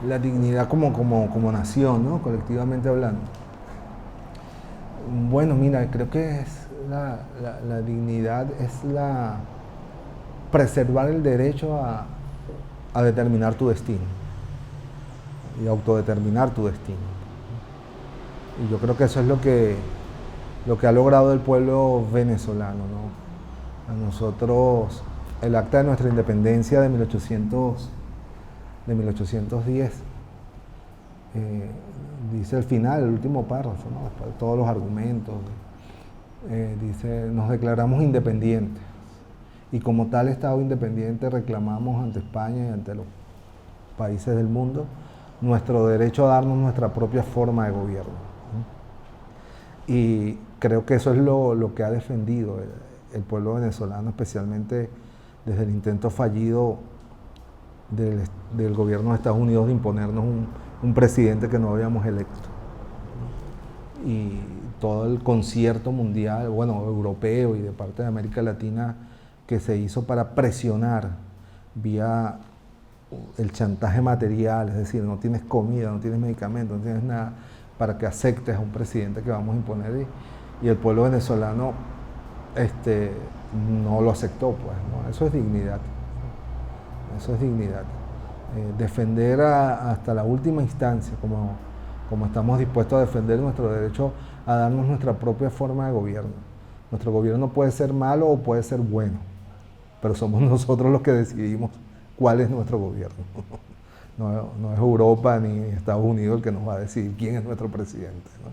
La dignidad como nación, ¿no? Colectivamente hablando. Bueno, mira, creo que es la dignidad es preservar el derecho a determinar tu destino y autodeterminar tu destino. Y yo creo que eso es lo que ha logrado el pueblo venezolano, ¿no? A nosotros, el acta de nuestra independencia de 1810, dice al final, el último párrafo, ¿no? Después de todos los argumentos, dice, nos declaramos independientes y como tal Estado independiente reclamamos ante España y ante los países del mundo nuestro derecho a darnos nuestra propia forma de gobierno, ¿no? Y creo que eso es lo que ha defendido el pueblo venezolano, especialmente desde el intento fallido del gobierno de Estados Unidos de imponernos un presidente que no habíamos electo, ¿no? Y todo el concierto mundial, bueno, europeo y de parte de América Latina que se hizo para presionar vía el chantaje material, es decir, no tienes comida, no tienes medicamentos, no tienes nada, para que aceptes a un presidente que vamos a imponer, y el pueblo venezolano no lo aceptó, pues, ¿no? Eso es dignidad, eso es dignidad. Defender hasta la última instancia, como estamos dispuestos a defender nuestro derecho a darnos nuestra propia forma de gobierno. Nuestro gobierno puede ser malo o puede ser bueno, pero somos nosotros los que decidimos cuál es nuestro gobierno. No es Europa ni Estados Unidos el que nos va a decidir quién es nuestro presidente, ¿no?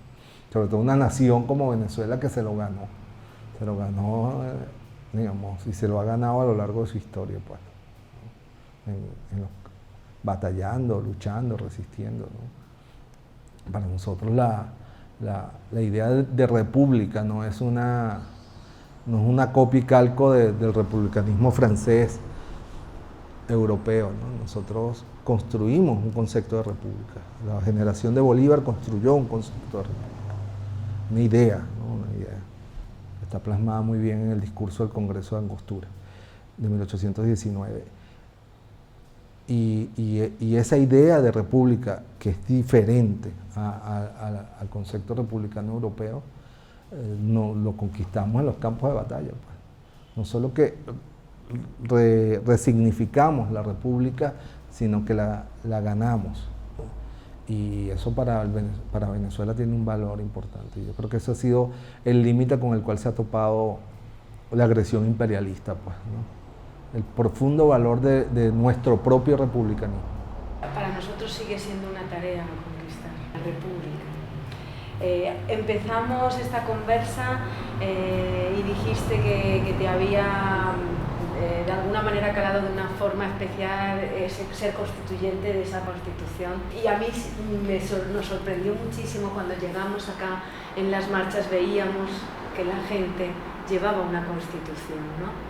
Sobre todo una nación como Venezuela que se lo ganó, digamos, y se lo ha ganado a lo largo de su historia, pues, ¿no? Batallando, luchando, resistiendo, ¿no? Para nosotros la idea de república no es una copia y calco del republicanismo francés, europeo, ¿no? Nosotros construimos un concepto de república. La generación de Bolívar construyó un concepto de república, una idea, ¿no? Una idea. Está plasmada muy bien en el discurso del Congreso de Angostura de 1819. Y esa idea de república, que es diferente al concepto republicano europeo, lo conquistamos en los campos de batalla, pues. No solo que resignificamos la república, sino que la ganamos. Y eso para Venezuela tiene un valor importante. Yo creo que ese ha sido el límite con el cual se ha topado la agresión imperialista, pues, ¿no? El profundo valor de nuestro propio republicanismo. Para nosotros sigue siendo una tarea conquistar la república. Empezamos esta conversa y dijiste que te había de alguna manera calado de una forma especial ser constituyente de esa constitución, y a mí nos sorprendió muchísimo cuando llegamos acá. En las marchas veíamos que la gente llevaba una constitución, ¿no?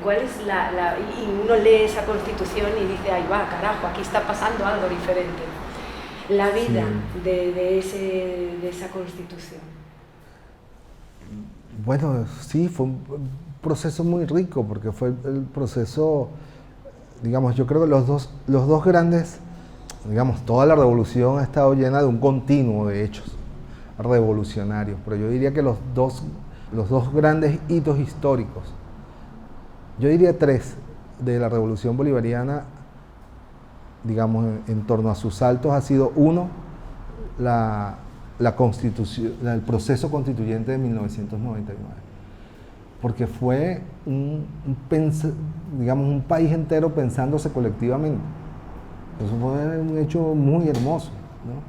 ¿Cuál es y uno lee esa constitución y dice, ay va, carajo, aquí está pasando algo diferente? La vida sí. de esa constitución. Bueno, sí, fue un proceso muy rico, porque fue el proceso, digamos, yo creo que los dos grandes, digamos, toda la revolución ha estado llena de un continuo de hechos revolucionarios, pero yo diría que los dos grandes hitos históricos, yo diría tres, de la revolución bolivariana, digamos, en torno a sus saltos, ha sido uno, la constitución, el proceso constituyente de 1999, porque fue un país entero pensándose colectivamente. Eso fue un hecho muy hermoso, ¿no?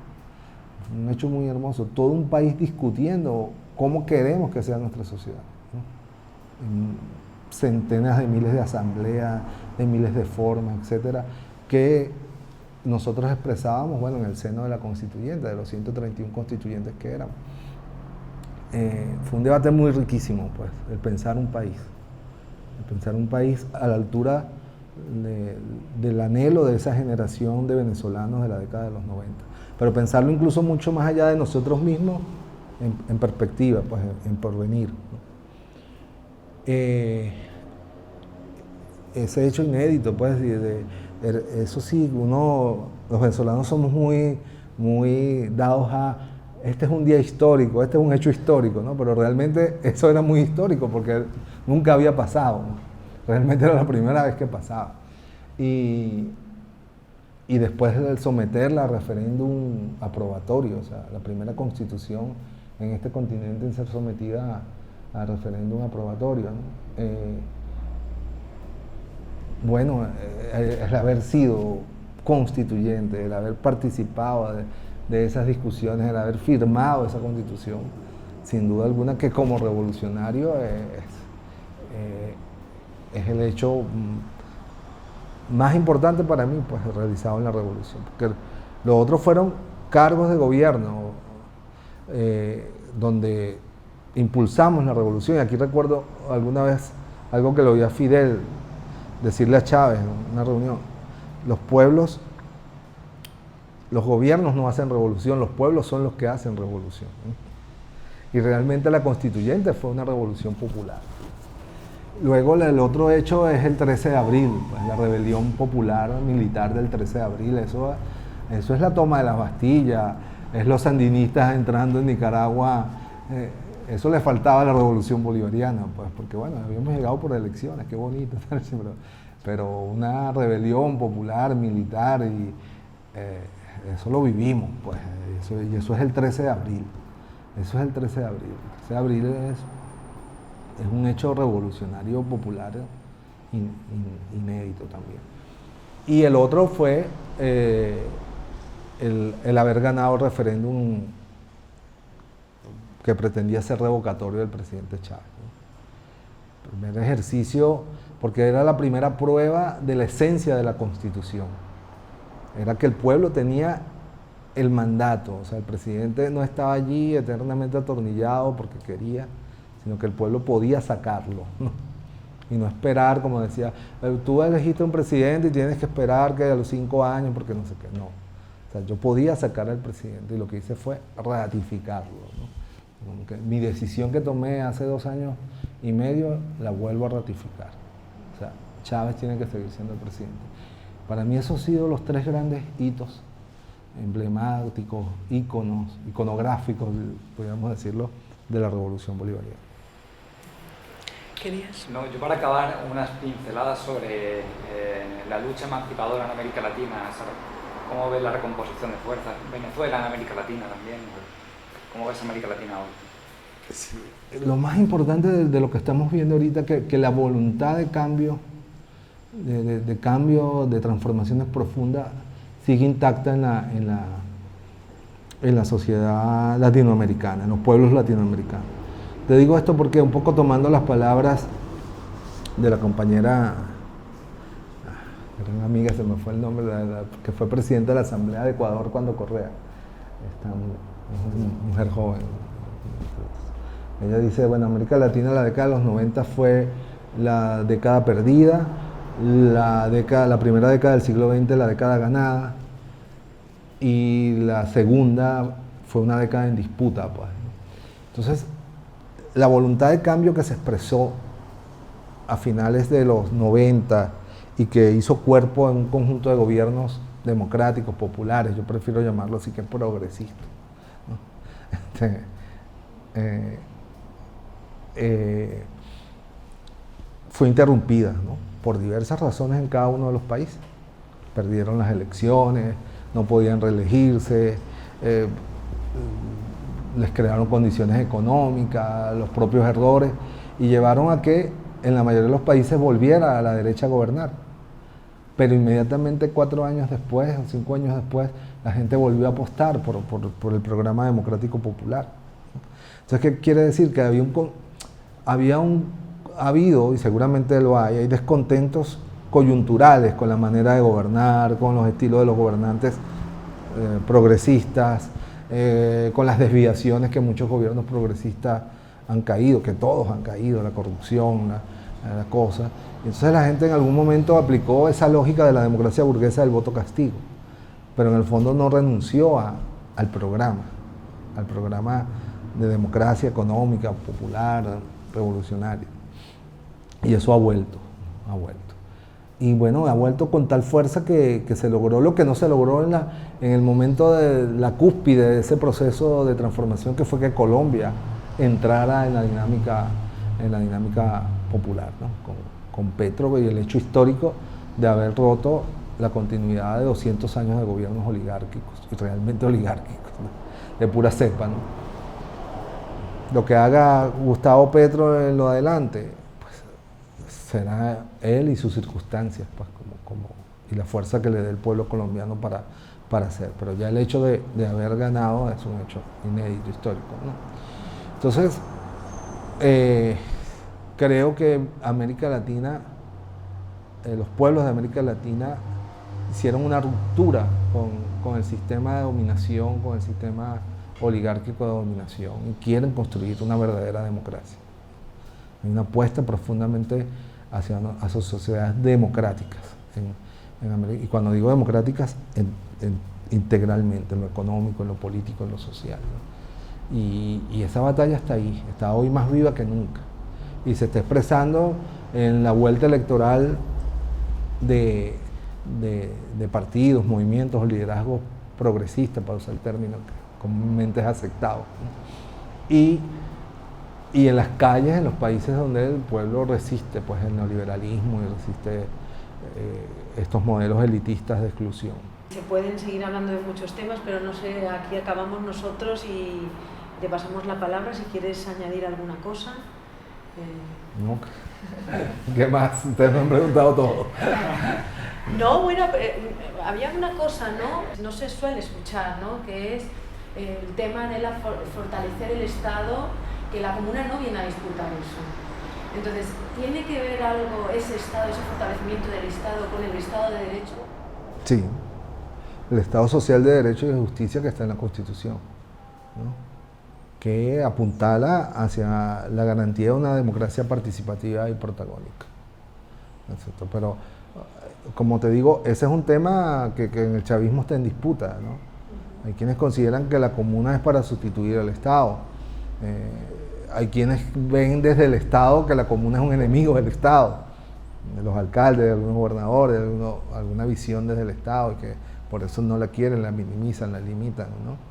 Un hecho muy hermoso, todo un país discutiendo cómo queremos que sea nuestra sociedad, ¿no? En centenas de miles de asambleas, de miles de formas, etcétera, que nosotros expresábamos, bueno, en el seno de la constituyente, de los 131 constituyentes que éramos. Fue un debate muy riquísimo, pues, el pensar un país a la altura del anhelo de esa generación de venezolanos de la década de los 90, pero pensarlo incluso mucho más allá de nosotros mismos, en perspectiva, pues, en porvenir, ¿no? Ese hecho inédito, pues, eso sí, los venezolanos somos muy dados a, este es un día histórico, este es un hecho histórico, ¿no? Pero realmente eso era muy histórico porque nunca había pasado, ¿no? Realmente era la primera vez que pasaba. Y después de someterla a referéndum aprobatorio, o sea, la primera constitución en este continente en ser sometida a referéndum aprobatorio, ¿no? Bueno, el haber sido constituyente, el haber participado de esas discusiones, el haber firmado esa constitución, sin duda alguna que como revolucionario es el hecho más importante para mí, pues, realizado en la revolución, porque los otros fueron cargos de gobierno donde impulsamos la revolución. Y aquí recuerdo alguna vez algo que lo oí a Fidel decirle a Chávez en una reunión: los gobiernos no hacen revolución, los pueblos son los que hacen revolución, ¿no? Y realmente la constituyente fue una revolución popular. Luego el otro hecho es el 13 de abril, pues, la rebelión popular militar del 13 de abril, eso es la toma de la Bastilla, es los sandinistas entrando en Nicaragua, eso le faltaba a la revolución bolivariana, pues, porque bueno, habíamos llegado por elecciones, qué bonito, pero una rebelión popular, militar, y eso lo vivimos, pues, y eso es el 13 de abril, eso es el 13 de abril, el 13 de abril es un hecho revolucionario popular inédito también. Y el otro fue el haber ganado el referéndum que pretendía ser revocatorio del presidente Chávez, ¿no? El primer ejercicio, porque era la primera prueba de la esencia de la Constitución. Era que el pueblo tenía el mandato, o sea, el presidente no estaba allí eternamente atornillado porque quería, sino que el pueblo podía sacarlo, ¿no? Y no esperar, como decía, tú elegiste un presidente y tienes que esperar que a los 5 años, porque no sé qué, no. O sea, yo podía sacar al presidente y lo que hice fue ratificarlo, ¿no? Mi decisión que tomé hace 2 años y medio la vuelvo a ratificar. O sea, Chávez tiene que seguir siendo el presidente. Para mí esos han sido los 3 grandes hitos emblemáticos, iconográficos, podríamos decirlo, de la Revolución Bolivariana. ¿Querías? No, yo para acabar, unas pinceladas sobre la lucha emancipadora en América Latina. ¿Cómo ves la recomposición de fuerzas? Venezuela en América Latina también. ¿Cómo ves América Latina hoy? Sí. Lo más importante de lo que estamos viendo ahorita es que la voluntad de cambio, de cambio, de transformaciones profundas, sigue intacta en la sociedad latinoamericana, en los pueblos latinoamericanos. Te digo esto porque un poco tomando las palabras de la compañera, gran amiga, se me fue el nombre, que fue presidenta de la Asamblea de Ecuador cuando Correa, esta mujer joven. Ella dice, bueno, América Latina, la década de los 90 fue la década perdida, la primera década del siglo XX, la década ganada, y la segunda fue una década en disputa, pues, ¿no? Entonces, la voluntad de cambio que se expresó a finales de los 90 y que hizo cuerpo en un conjunto de gobiernos democráticos, populares, yo prefiero llamarlo así que progresistas, ¿no? Fue interrumpida, ¿no? Por diversas razones en cada uno de los países. Perdieron las elecciones, no podían reelegirse, les crearon condiciones económicas, los propios errores, y llevaron a que en la mayoría de los países volviera a la derecha a gobernar. Pero inmediatamente 4 años después o 5 años después, la gente volvió a apostar por el programa democrático popular, Entonces, ¿qué quiere decir? Que ha habido, y seguramente lo hay descontentos coyunturales con la manera de gobernar, con los estilos de los gobernantes progresistas, con las desviaciones que muchos gobiernos progresistas han caído, que todos han caído, la corrupción, la cosa. Entonces la gente en algún momento aplicó esa lógica de la democracia burguesa del voto castigo, pero en el fondo no renunció al programa de democracia económica, popular, revolucionaria. Y eso ha vuelto. Y bueno, ha vuelto con tal fuerza que se logró lo que no se logró en el momento de la cúspide de ese proceso de transformación, que fue que Colombia entrara en la dinámica popular, ¿no? Con Petro y el hecho histórico de haber roto la continuidad de 200 años de gobiernos oligárquicos, y realmente oligárquicos, ¿no? De pura cepa, ¿no? Lo que haga Gustavo Petro en lo adelante, pues será él y sus circunstancias, pues, y la fuerza que le dé el pueblo colombiano para hacer. Pero ya el hecho de haber ganado es un hecho inédito, histórico, ¿no? Entonces, creo que América Latina, los pueblos de América Latina hicieron una ruptura con el sistema de dominación, con el sistema oligárquico de dominación, y quieren construir una verdadera democracia. Hay una apuesta profundamente hacia sociedades democráticas en América, y cuando digo democráticas, integralmente, en lo económico, en lo político, en lo social, ¿no? Y esa batalla está ahí, está hoy más viva que nunca, y se está expresando en la vuelta electoral de partidos, movimientos o liderazgos progresistas, para usar el término que comúnmente es aceptado, ¿no? Y en las calles, en los países donde el pueblo resiste, pues, el neoliberalismo y resiste estos modelos elitistas de exclusión. Se pueden seguir hablando de muchos temas, pero no sé, aquí acabamos nosotros y te pasamos la palabra si quieres añadir alguna cosa. No. ¿Qué más? Ustedes me han preguntado todo. No, bueno, había una cosa, ¿no? No se suele escuchar, ¿no? Que es el tema de fortalecer el Estado, que la comuna no viene a disputar eso. Entonces, ¿tiene que ver algo ese Estado, ese fortalecimiento del Estado con el Estado de Derecho? Sí, el Estado social de Derecho y de Justicia que está en la Constitución, ¿no? Que apuntala hacia la garantía de una democracia participativa y protagónica, ¿no? Pero, como te digo, ese es un tema que en el chavismo está en disputa, ¿no? Hay quienes consideran que la comuna es para sustituir al Estado. Hay quienes ven desde el Estado que la comuna es un enemigo del Estado, de los alcaldes, de algunos gobernadores, de alguna visión desde el Estado, y que por eso no la quieren, la minimizan, la limitan, ¿no?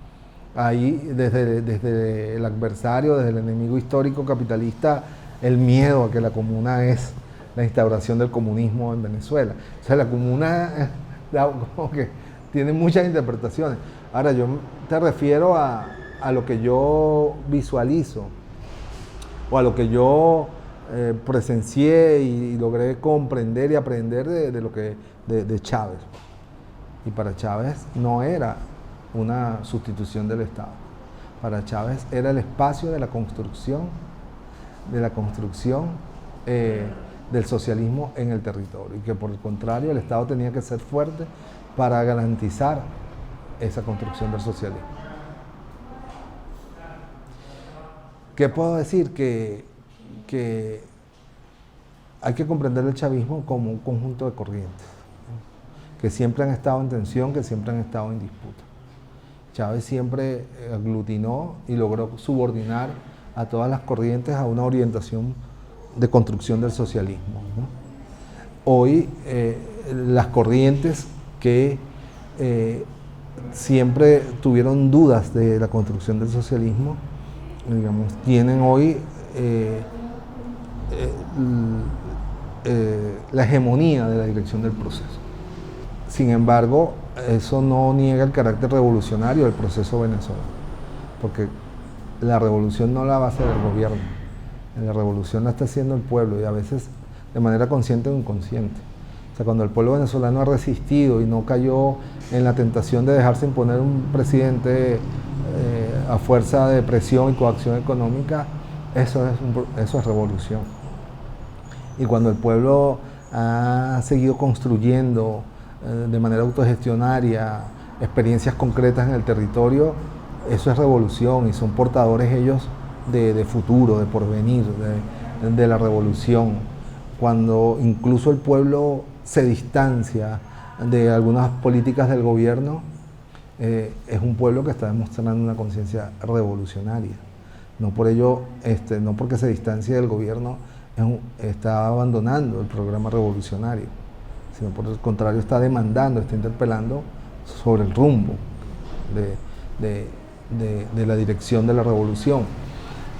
Ahí, desde el adversario, desde el enemigo histórico capitalista, el miedo a que la comuna es la instauración del comunismo en Venezuela. O sea, la comuna como que tiene muchas interpretaciones. Ahora, yo te refiero a lo que yo visualizo, o a lo que yo presencié y logré comprender y aprender de Chávez. Y para Chávez no era una sustitución del Estado. Para Chávez era el espacio de la construcción del socialismo en el territorio, y que por el contrario el Estado tenía que ser fuerte para garantizar esa construcción del socialismo. ¿Qué puedo decir? Que hay que comprender el chavismo como un conjunto de corrientes, ¿no? Que siempre han estado en tensión, que siempre han estado en disputa. Chávez siempre aglutinó y logró subordinar a todas las corrientes a una orientación de construcción del socialismo, ¿no? Hoy las corrientes que siempre tuvieron dudas de la construcción del socialismo, digamos, tienen hoy la hegemonía de la dirección del proceso. Sin embargo, eso no niega el carácter revolucionario del proceso venezolano, porque la revolución no la va a hacer el gobierno, la revolución la está haciendo el pueblo, y a veces de manera consciente o inconsciente. O sea, cuando el pueblo venezolano ha resistido y no cayó en la tentación de dejarse imponer un presidente a fuerza de presión y coacción económica, eso es revolución. Y cuando el pueblo ha seguido construyendo de manera autogestionaria experiencias concretas en el territorio, eso es revolución, y son portadores ellos de futuro, de porvenir, de la revolución. Cuando incluso el pueblo se distancia de algunas políticas del gobierno, es un pueblo que está demostrando una conciencia revolucionaria. No por ello, no porque se distancie del gobierno, está abandonando el programa revolucionario, sino por el contrario está demandando, está interpelando sobre el rumbo de la dirección de la revolución.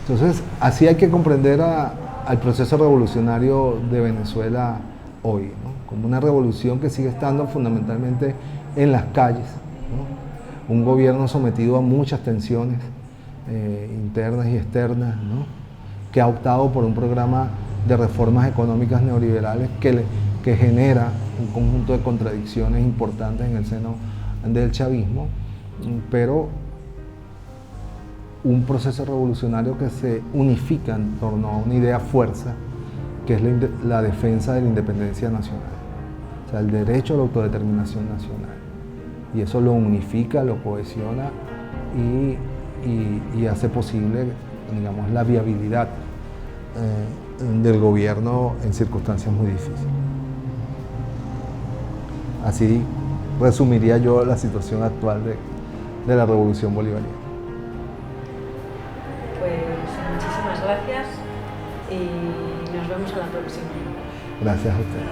Entonces, así hay que comprender al proceso revolucionario de Venezuela hoy, ¿no? Como una revolución que sigue estando fundamentalmente en las calles, ¿no? Un gobierno sometido a muchas tensiones internas y externas, ¿no? Que ha optado por un programa de reformas económicas neoliberales que genera un conjunto de contradicciones importantes en el seno del chavismo, pero un proceso revolucionario que se unifica en torno a una idea fuerza, que es la defensa de la independencia nacional, o sea, el derecho a la autodeterminación nacional. Y eso lo unifica, lo cohesiona y hace posible, digamos, la viabilidad del gobierno en circunstancias muy difíciles. Así resumiría yo la situación actual de la revolución bolivariana. Pues muchísimas gracias y nos vemos a la próxima. Gracias a ustedes.